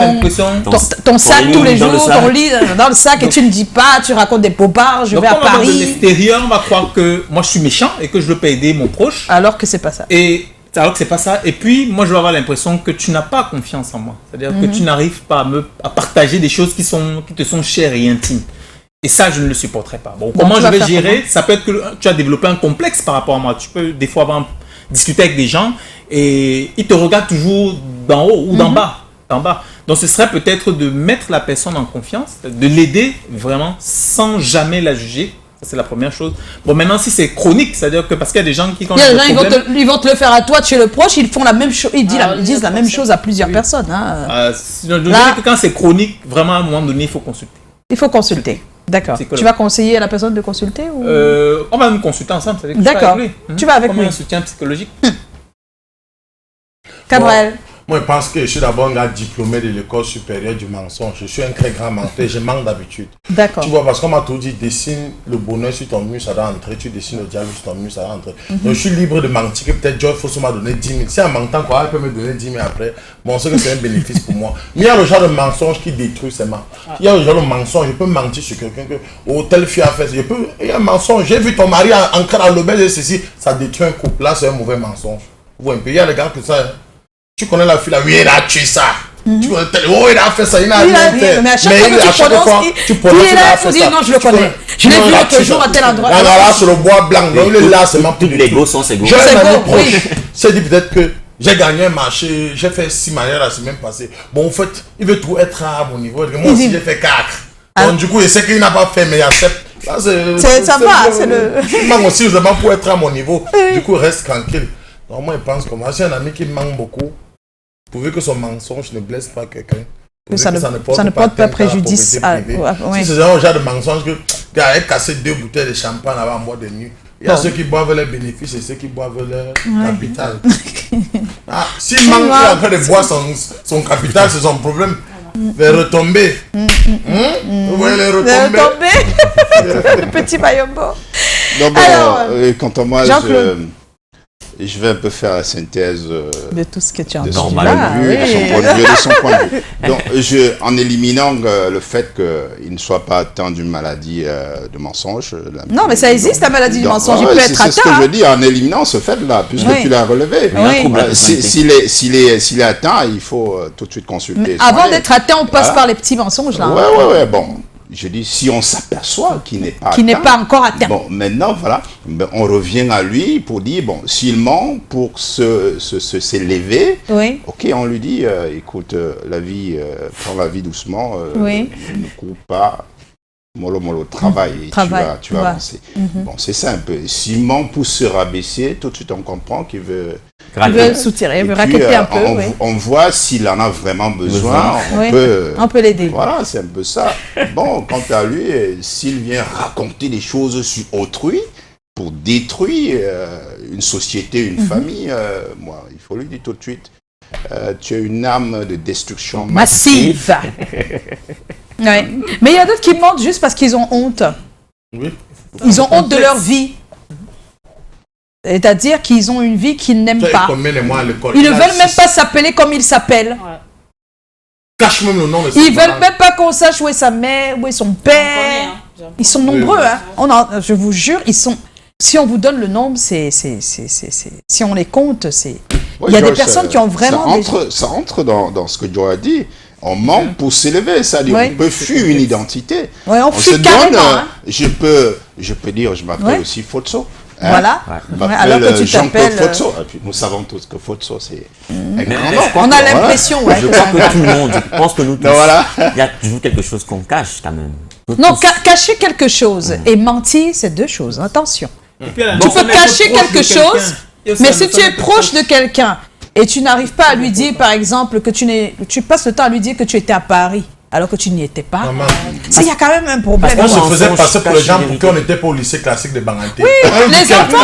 ton sac tous les jours, ton lit dans le sac et tu ne dis pas, tu racontes des bobards, je vais à Paris. De l'extérieur, on va croire que moi je suis méchant et que je veux pas aider mon proche. Alors que c'est pas ça. Alors que c'est pas ça. Et puis, moi je vais avoir l'impression que tu n'as pas confiance en moi. C'est-à-dire que tu n'arrives pas à partager des choses qui te sont chères et intimes. Et ça, je ne le supporterai pas. Bon, comment je vais gérer? Ça peut être que tu as développé un complexe par rapport à moi. Tu peux des fois discuter avec des gens et ils te regardent toujours d'en haut ou d'en bas. Donc, ce serait peut-être de mettre la personne en confiance, de l'aider vraiment sans jamais la juger. Ça, c'est la première chose. Bon, maintenant, si c'est chronique, c'est-à-dire que parce qu'il y a des gens qui... ils vont te le faire à toi, tu es le proche, ils font la même chose, ils disent la même chose à plusieurs personnes. Hein. Je dirais que quand c'est chronique, vraiment, à un moment donné, il faut consulter. Il faut consulter. D'accord. Tu vas conseiller à la personne de consulter ou... On va nous consulter ensemble. D'accord. Tu vas avec lui. Un soutien psychologique. Cabrel. Moi, je pense que je suis d'abord un gars diplômé de l'école supérieure du mensonge. Je suis un très grand menteur, je manque d'habitude. D'accord. Tu vois, parce qu'on m'a toujours dit, dessine le bonheur sur ton mur, ça doit entrer. Tu dessines le diable sur ton mur, ça doit entrer. Donc, je suis libre de mentir que peut-être Joy Fosso m'a donné 10 000. Si en mentant, quoi, elle peut me donner 10 000 après. Bon, on sait que c'est un bénéfice pour moi. Mais il y a le genre de mensonge qui détruit ses mains. Il y a le genre de mensonge, je peux mentir sur quelqu'un que, oh, telle fille a fait ça. Il y a un mensonge, j'ai vu ton mari entrer dans l'auberge et ceci, ça détruit un couple. Là, c'est un mauvais mensonge. Vous voyez, il y a des gars que ça. Tu connais la fille là, oui, elle a tué ça. Tu connais oh, il a fait ça, il n'a rien fait. Mais à chaque fois que tu prononces, il est là pour dire non, je le connais. Je l'ai vu l'autre jour à tel endroit. Là, sur le bois blanc, donc il est là, c'est ma Toutes les go sont égaux. J'ai un ami proche, c'est dit peut-être que j'ai gagné un marché, j'ai fait 6 mariages la semaine passée. Bon, en fait, il veut tout être à mon niveau. Moi aussi, j'ai fait 4. Donc, du coup, il sait qu'il n'a pas fait, mais il accepte. Là, ça va, c'est le. Moi aussi, vraiment pour être à mon niveau. Du coup, reste tranquille. Donc, moi, je pense que moi, j'ai un ami qui me manque beaucoup. Pourvu que son mensonge ne blesse pas quelqu'un. Ça ne porte pas préjudice. Si c'est un genre de mensonge que tu as cassé 2 bouteilles de champagne avant en bois de nuit, il y a ceux qui boivent les bénéfices et ceux qui boivent leur capital. S'il manque en train de boire son capital, c'est son problème. Les retombées. Vous voyez les retombées. Le petit Bayombo. Quant à moi, je vais un peu faire la synthèse de tout ce que tu as de son point de vue, de son point de vue. Donc, en éliminant le fait qu'il ne soit pas atteint d'une maladie de mensonge. Non, mais ça existe, la maladie du mensonge. Il peut être atteint. C'est ce que je dis, en éliminant ce fait-là, puisque tu l'as relevé. S'il est atteint, il faut tout de suite consulter. Avant d'être atteint, on passe par les petits mensonges, là. Ouais, bon. Je dis, si on s'aperçoit qu'il n'est pas encore atteint. Bon, maintenant, voilà, on revient à lui pour dire, bon, s'il ment pour s'élever, ok, on lui dit, écoute, la vie, prends la vie doucement, ne cours pas, mollo, travaille, tu vas avancer. Bon, c'est ça un peu. S'il ment pour se rabaisser, tout de suite on comprend qu'il veut... Il veut soutirer, il veut raqueter un peu. On voit s'il en a vraiment besoin, on peut l'aider. Voilà, c'est un peu ça. Bon, quant à lui, s'il vient raconter des choses sur autrui pour détruire une société, une famille, moi, il faut lui dire tout de suite, tu as une âme de destruction massive. Mais il y a d'autres qui mentent juste parce qu'ils ont honte. Ils ont honte de leur vie. C'est-à-dire qu'ils ont une vie qu'ils n'aiment pas. Ils ne veulent même pas s'appeler comme ils s'appellent. Cache même le nom de Ils ne veulent même pas qu'on sache où est sa mère, où est son père. Ils sont nombreux. Je vous jure, ils sont... Si on vous donne le nombre, si on les compte, il y a des personnes qui ont vraiment... Ça entre dans ce que Joe a dit. On ment pour s'élever, c'est-à-dire on peut fuir une identité. On fuit carrément. Je peux dire, je m'appelle aussi Fotso. Voilà. Alors que tu t'appelles Fotso. Nous savons tous que Fotso, c'est un grand nom. On a l'impression, je crois que tout le monde, je pense que nous tous, il y a toujours quelque chose qu'on cache quand même. Non, cacher quelque chose et mentir, c'est 2 choses. Attention. Tu peux cacher quelque chose, mais si tu es proche de quelqu'un et tu n'arrives pas à lui dire, par exemple, que tu passes le temps à lui dire que tu étais à Paris, alors que tu n'y étais pas. Il y a quand même un problème. On se faisait passer pour les gens pour qu'on n'était pas au lycée classique de Banganté. Oui, les enfants,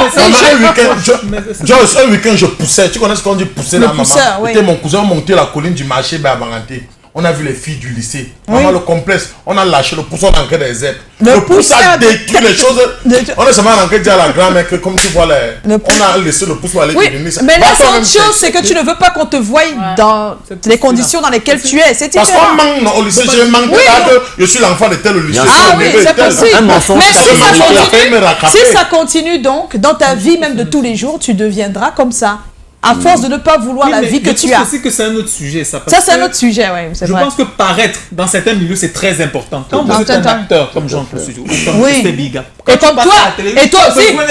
un week-end, je poussais. Tu connais ce qu'on dit pousser là, maman? C'était mon cousin, on montait la colline du marché à Banganté. On a vu les filles du lycée. Maman, le complexe, on a lâché le pousson dans des aides. Le pousson a détruit les choses. On est seulement rentré dire à la grand-mère que comme tu vois, on a laissé le pousson aller devenir ça. Mais la seule chose, c'est que tu ne veux pas qu'on te voie dans les conditions dans lesquelles tu es. C'est parce qu'on manque au lycée. J'ai manqué là que je suis l'enfant de tel lycée. Ah oui, c'est possible. Mais si ça continue donc, dans ta vie même de tous les jours, tu deviendras comme ça. À force de ne pas vouloir la vie que tu as. Je pense que c'est un autre sujet. Ça c'est un autre sujet, oui. Je pense que paraître dans certains milieux, c'est très important. Quand vous êtes un acteur comme Jean-Claude Sujo, oui. Et comme toi, et toi aussi. Oui, mais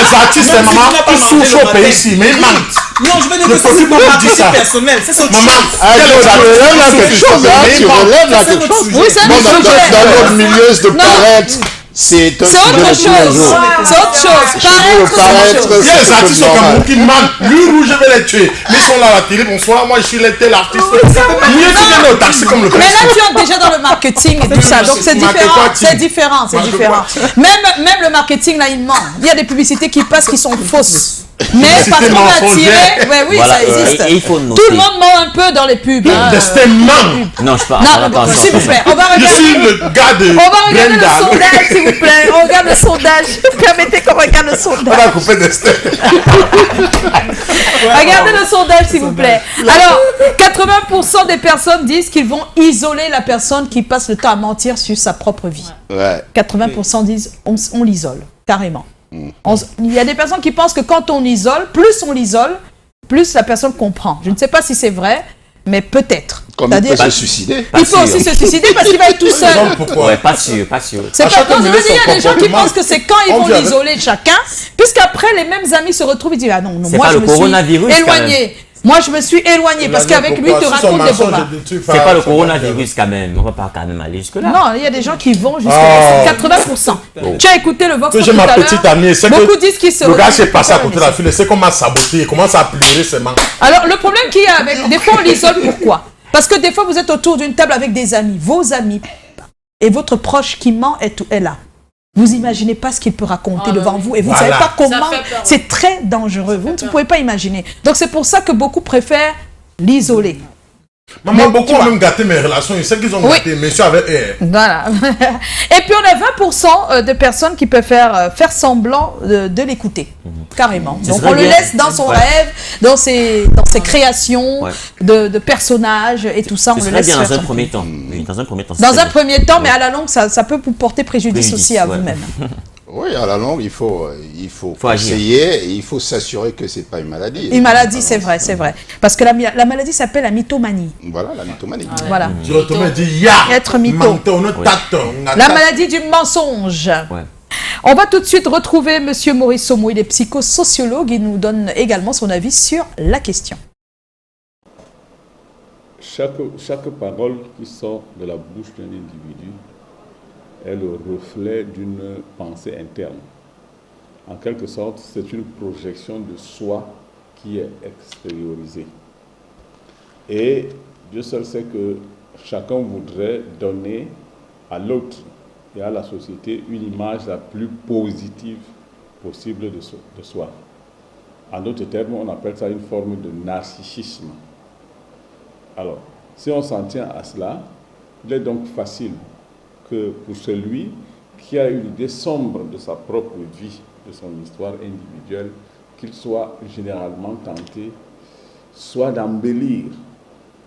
ça artiste, c'est maman, ils souffrent au pays ici, mais ils mentent. Non, je veux dire que c'est pas marketing personnel. C'est autre chose. Tu relèves là quelque chose. Oui, c'est un autre sujet. Dans notre milieu de paraître. C'est autre chose. C'est autre chose. Paraître. Il y a les artistes au Cameroun qui mentent. Lui, rouge, je vais les tuer. Mais ils sont là à la télé. Bonsoir, moi je suis tel artiste. Mieux tu viens au taxi comme le président. Mais là, tu es déjà dans le marketing et tout ça. Donc c'est différent. Même le marketing, là, il ment. Il y a des publicités qui passent qui sont fausses. Mais parce qu'on va tirer... Ouais, oui, Voilà, ça existe. et il faut noter. Tout le monde ment un peu dans les pubs. Hein. Destin ment. Non, je parle. Non, s'il vous plaît, on va regarder. Je suis le gars de On va regarder Brenda. le sondage, s'il vous plaît. On regarde le sondage. Permettez qu'on regarde le sondage. On a coupé Destin. Regardez le sondage, s'il vous plaît. Alors, 80% des personnes disent qu'ils vont isoler la personne qui passe le temps à mentir sur sa propre vie. Ouais. 80% disent on l'isole, carrément. Il y a des personnes qui pensent que quand on isole, plus la personne comprend. Je ne sais pas si c'est vrai, mais peut-être. Comme il peut se suicider. Il peut aussi se suicider parce qu'il va être tout seul. Ouais, pas sûr. C'est pas quand je veux dire, il y a des gens qui pensent que c'est quand ils vont l'isoler chacun, puisqu'après les mêmes amis se retrouvent et disent ah non, moi je me suis éloigné. Moi je me suis éloigné parce qu'avec lui tu racontes des bobards. C'est pas le coronavirus quand même. On va pas quand même aller jusque là. Non, il y a des gens qui vont jusqu'à 80%. Tu as écouté le Vox tout à l'heure. J'ai ma petite amie, c'est beaucoup disent qu'ils se le gars s'est passé à côté de la fille, c'est qu'on m'a saboté, il commence à pleurer ses mains. Alors le problème qu'il y a avec des fois on l'isole, pourquoi? Parce que des fois vous êtes autour d'une table avec des amis, vos amis, et votre proche qui ment est là. Vous imaginez pas ce qu'il peut raconter devant vous et vous ne savez pas comment. C'est très dangereux. Vous ne pouvez pas imaginer. Donc c'est pour ça que beaucoup préfèrent l'isoler. Maman, beaucoup ont même gâté mes relations. Ils savent qu'ils ont gâté, monsieur avec eux. Voilà. Et puis on a 20% de personnes qui préfèrent faire semblant de l'écouter. Carrément. Donc on le laisse dans son rêve, dans ses créations de personnages et tout ça. On le laisse faire. Dans un premier temps. Oui, dans un premier temps. Dans un premier temps, mais à la longue, ça peut vous porter préjudice aussi à vous-même. Oui, à la longue, il faut essayer et il faut s'assurer que ce n'est pas une maladie. Une maladie, c'est vrai. Parce que la maladie s'appelle la mythomanie. Voilà, la mythomanie. Voilà. Tu retournes dit être mytho. La maladie du mensonge. Ouais. On va tout de suite retrouver Monsieur Maurice Somo, il est psychosociologue, il nous donne également son avis sur la question. Chaque parole qui sort de la bouche d'un individu est le reflet d'une pensée interne. En quelque sorte, c'est une projection de soi qui est extériorisée. Et Dieu seul sait que chacun voudrait donner à l'autre et à la société une image la plus positive possible de soi. En d'autres termes, on appelle ça une forme de narcissisme. Alors, si on s'en tient à cela, il est donc facile que pour celui qui a une idée sombre de sa propre vie, de son histoire individuelle, qu'il soit généralement tenté soit d'embellir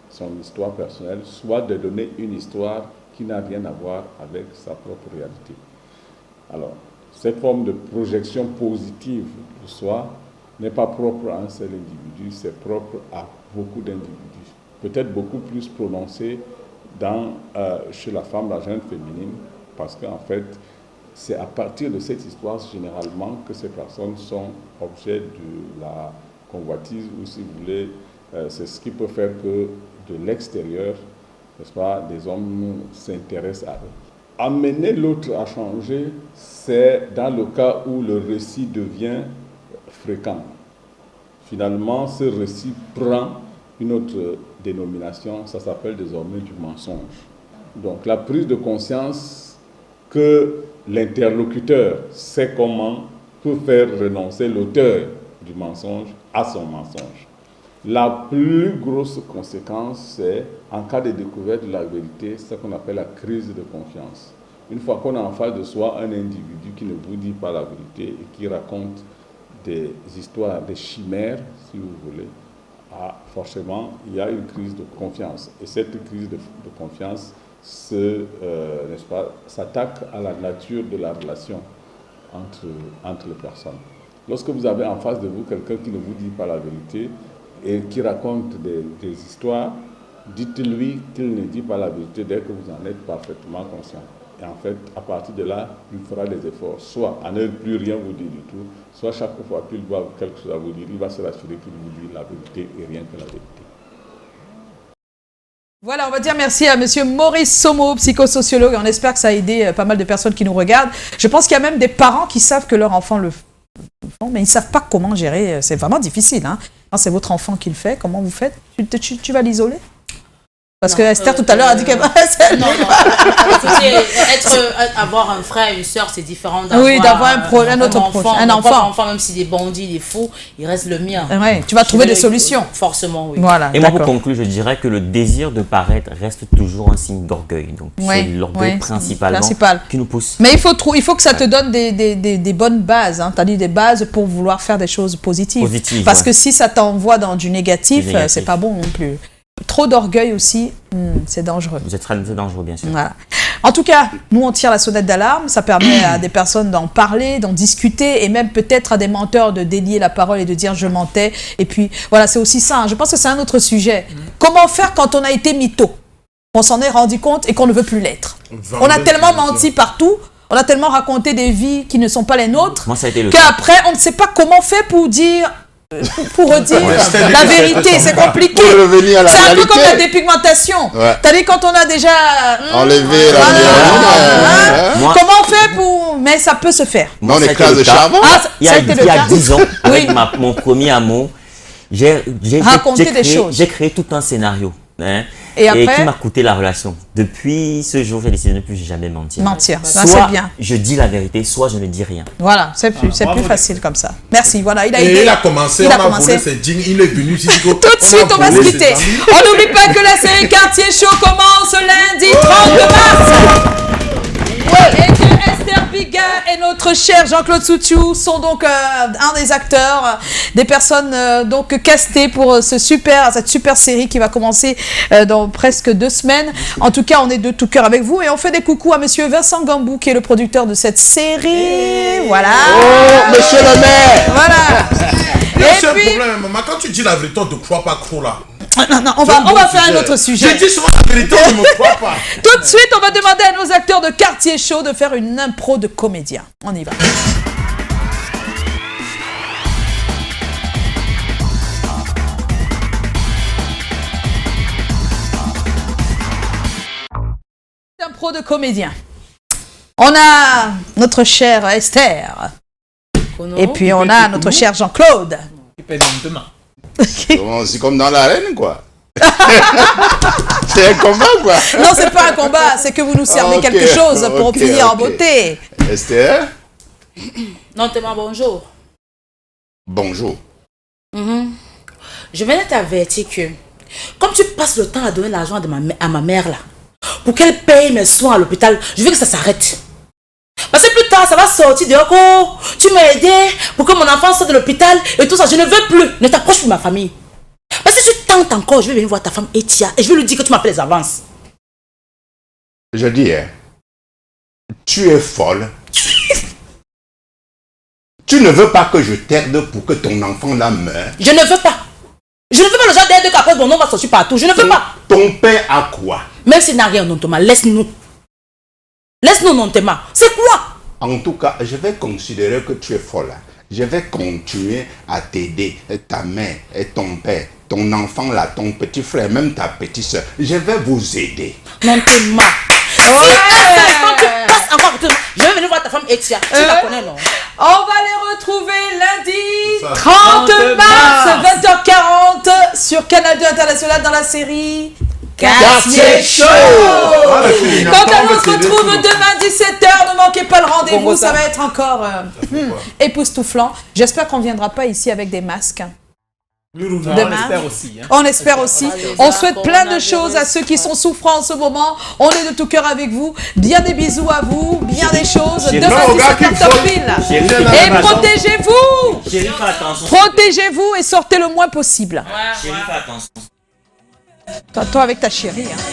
son histoire personnelle, soit de donner une histoire qui n'a rien à voir avec sa propre réalité. Alors, cette forme de projection positive de soi n'est pas propre à un seul individu, c'est propre à beaucoup d'individus. Peut-être beaucoup plus prononcé chez la femme, la jeune féminine, parce qu'en fait, c'est à partir de cette histoire, généralement, que ces personnes sont objet de la convoitise, ou si vous voulez, c'est ce qui peut faire que de l'extérieur, n'est-ce pas, des hommes s'intéressent à eux. Amener l'autre à changer, c'est dans le cas où le récit devient fréquent. Finalement, ce récit prend une autre dénomination, ça s'appelle désormais du mensonge. Donc la prise de conscience que l'interlocuteur sait comment peut faire renoncer l'auteur du mensonge à son mensonge. La plus grosse conséquence, c'est en cas de découverte de la vérité, ce qu'on appelle la crise de confiance. Une fois qu'on a en face de soi un individu qui ne vous dit pas la vérité et qui raconte des histoires, des chimères, si vous voulez, forcément, il y a une crise de confiance. Et cette crise de confiance n'est-ce pas, s'attaque à la nature de la relation entre les personnes. Lorsque vous avez en face de vous quelqu'un qui ne vous dit pas la vérité et qui raconte des histoires, dites-lui qu'il ne dit pas la vérité dès que vous en êtes parfaitement conscient. Et en fait, à partir de là, il fera des efforts, soit à ne plus rien vous dire du tout, soit chaque fois qu'il voit quelque chose à vous dire, il va se rassurer qu'il vous dit la vérité et rien que la vérité. Voilà, on va dire merci à Monsieur Maurice Somo, psychosociologue. On espère que ça a aidé pas mal de personnes qui nous regardent. Je pense qu'il y a même des parents qui savent que leur enfant le font, mais ils ne savent pas comment gérer. C'est vraiment difficile. Hein. Quand c'est votre enfant qui le fait, comment vous faites? Tu vas l'isoler? Parce que Esther, tout à l'heure, a dit qu'elle va... Non. Écoutez, avoir un frère et une soeur, c'est différent d'avoir un autre enfant. Un enfant, même s'il est bandit, il est fou, il reste le mien. Ouais, tu vas trouver des solutions. Forcément, oui. Voilà, et moi, pour conclure, je dirais que le désir de paraître reste toujours un signe d'orgueil. Donc, c'est l'orgueil principalement qui nous pousse. Mais il faut que ça te donne des bonnes bases. Hein. Tu as dit des bases pour vouloir faire des choses positives. Parce que si ça t'envoie dans du négatif, c'est pas bon non plus. Trop d'orgueil aussi, c'est dangereux. C'est dangereux, bien sûr. Voilà. En tout cas, nous, on tire la sonnette d'alarme. Ça permet à des personnes d'en parler, d'en discuter, et même peut-être à des menteurs de délier la parole et de dire « je mentais ». Et puis, voilà, c'est aussi ça. Hein. Je pense que c'est un autre sujet. Comment faire quand on a été mytho? On s'en est rendu compte et qu'on ne veut plus l'être. On a tellement menti partout, on a tellement raconté des vies qui ne sont pas les nôtres, qu'après, on ne sait pas comment faire pour dire... Pour redire la vérité, c'est compliqué. C'est un peu comme la dépigmentation. T'as dit quand on a déjà enlevé comment on fait pour... Mais ça peut se faire. Non, on éclate de charbon. Il y a 10 ans, avec mon premier amour, j'ai créé tout un scénario. Hein, et qui m'a coûté la relation. Depuis ce jour, j'ai décidé de ne plus jamais mentir. Soit c'est bien. Je dis la vérité, soit je ne dis rien. Voilà, c'est plus facile comme ça. Merci, voilà. Il a commencé, on a volé ses jeans, il est venu ici. Tout de suite, on va se quitter. On n'oublie pas que la série Quartier Chaud commence lundi 30 mars. Et que Esther Biga et notre cher Jean-Claude Soutiou sont donc un des acteurs, des personnes donc castées pour cette super série qui va commencer dans presque 2 semaines. En tout cas, on est de tout cœur avec vous et on fait des coucous à monsieur Vincent Gambou qui est le producteur de cette série. Voilà. Oh, monsieur le maire. Voilà. C'est un problème, maman. Quand tu dis la vérité, on ne te croit pas trop là. Non, on va faire un autre sujet. Je dis souvent la vérité, on ne me croit pas. Tout de suite, on va demander à nos acteurs de Quartier Chaud de faire une impro de comédien. On y va. Impro de comédien. On a notre chère Esther. Et puis on a notre cher Jean-Claude. Qui pèse demain. C'est comme dans l'arène, quoi. C'est un combat, quoi. Non, c'est pas un combat, c'est que vous nous servez quelque chose pour finir en beauté. Esther? Non, Théma, bonjour. Bonjour. Je venais t'avertir que, comme tu passes le temps à donner l'argent à ma mère, là, pour qu'elle paye mes soins à l'hôpital, je veux que ça s'arrête. Parce que plus tard, ça va sortir de oh, tu m'as aidé pour que mon enfant sorte de l'hôpital et tout ça. Je ne veux plus. Ne t'approche plus de ma famille. Parce que si tu tentes encore, je vais venir voir ta femme Etia et je vais lui dire que tu m'as fait les avances. Je dis, tu es folle. Tu ne veux pas que je t'aide pour que ton enfant là meure. Je ne veux pas. Je ne veux pas le genre d'aide qu'après mon nom va sortir partout. Je ne veux pas. Ton père a quoi? Même s'il n'a rien, non, Thomas, laisse-nous. Laisse-nous, non, Théma. C'est quoi? En tout cas, je vais considérer que tu es folle. Je vais continuer à t'aider. Ta mère et ton père, ton enfant là, ton petit frère, même ta petite soeur. Je vais vous aider. Non, Théma. Je vais venir voir ta femme Etia. Tu la connais, non? On va les retrouver lundi 30 mars, 20h40 sur Canal 2 International dans la série Quartier Chaud. Quant à nous, on se retrouve demain 17h. Ne manquez pas le rendez-vous, ça va être encore époustouflant. J'espère qu'on ne viendra pas ici avec des masques. Demain. On espère aussi. On espère aussi. On souhaite plein de choses à ceux qui sont souffrants en ce moment. On est de tout cœur avec vous. Bien des bisous à vous, bien des choses. Demain 17h pile. Et protégez-vous. Protégez-vous et sortez le moins possible. Chérie, fais attention. Toi avec ta chérie.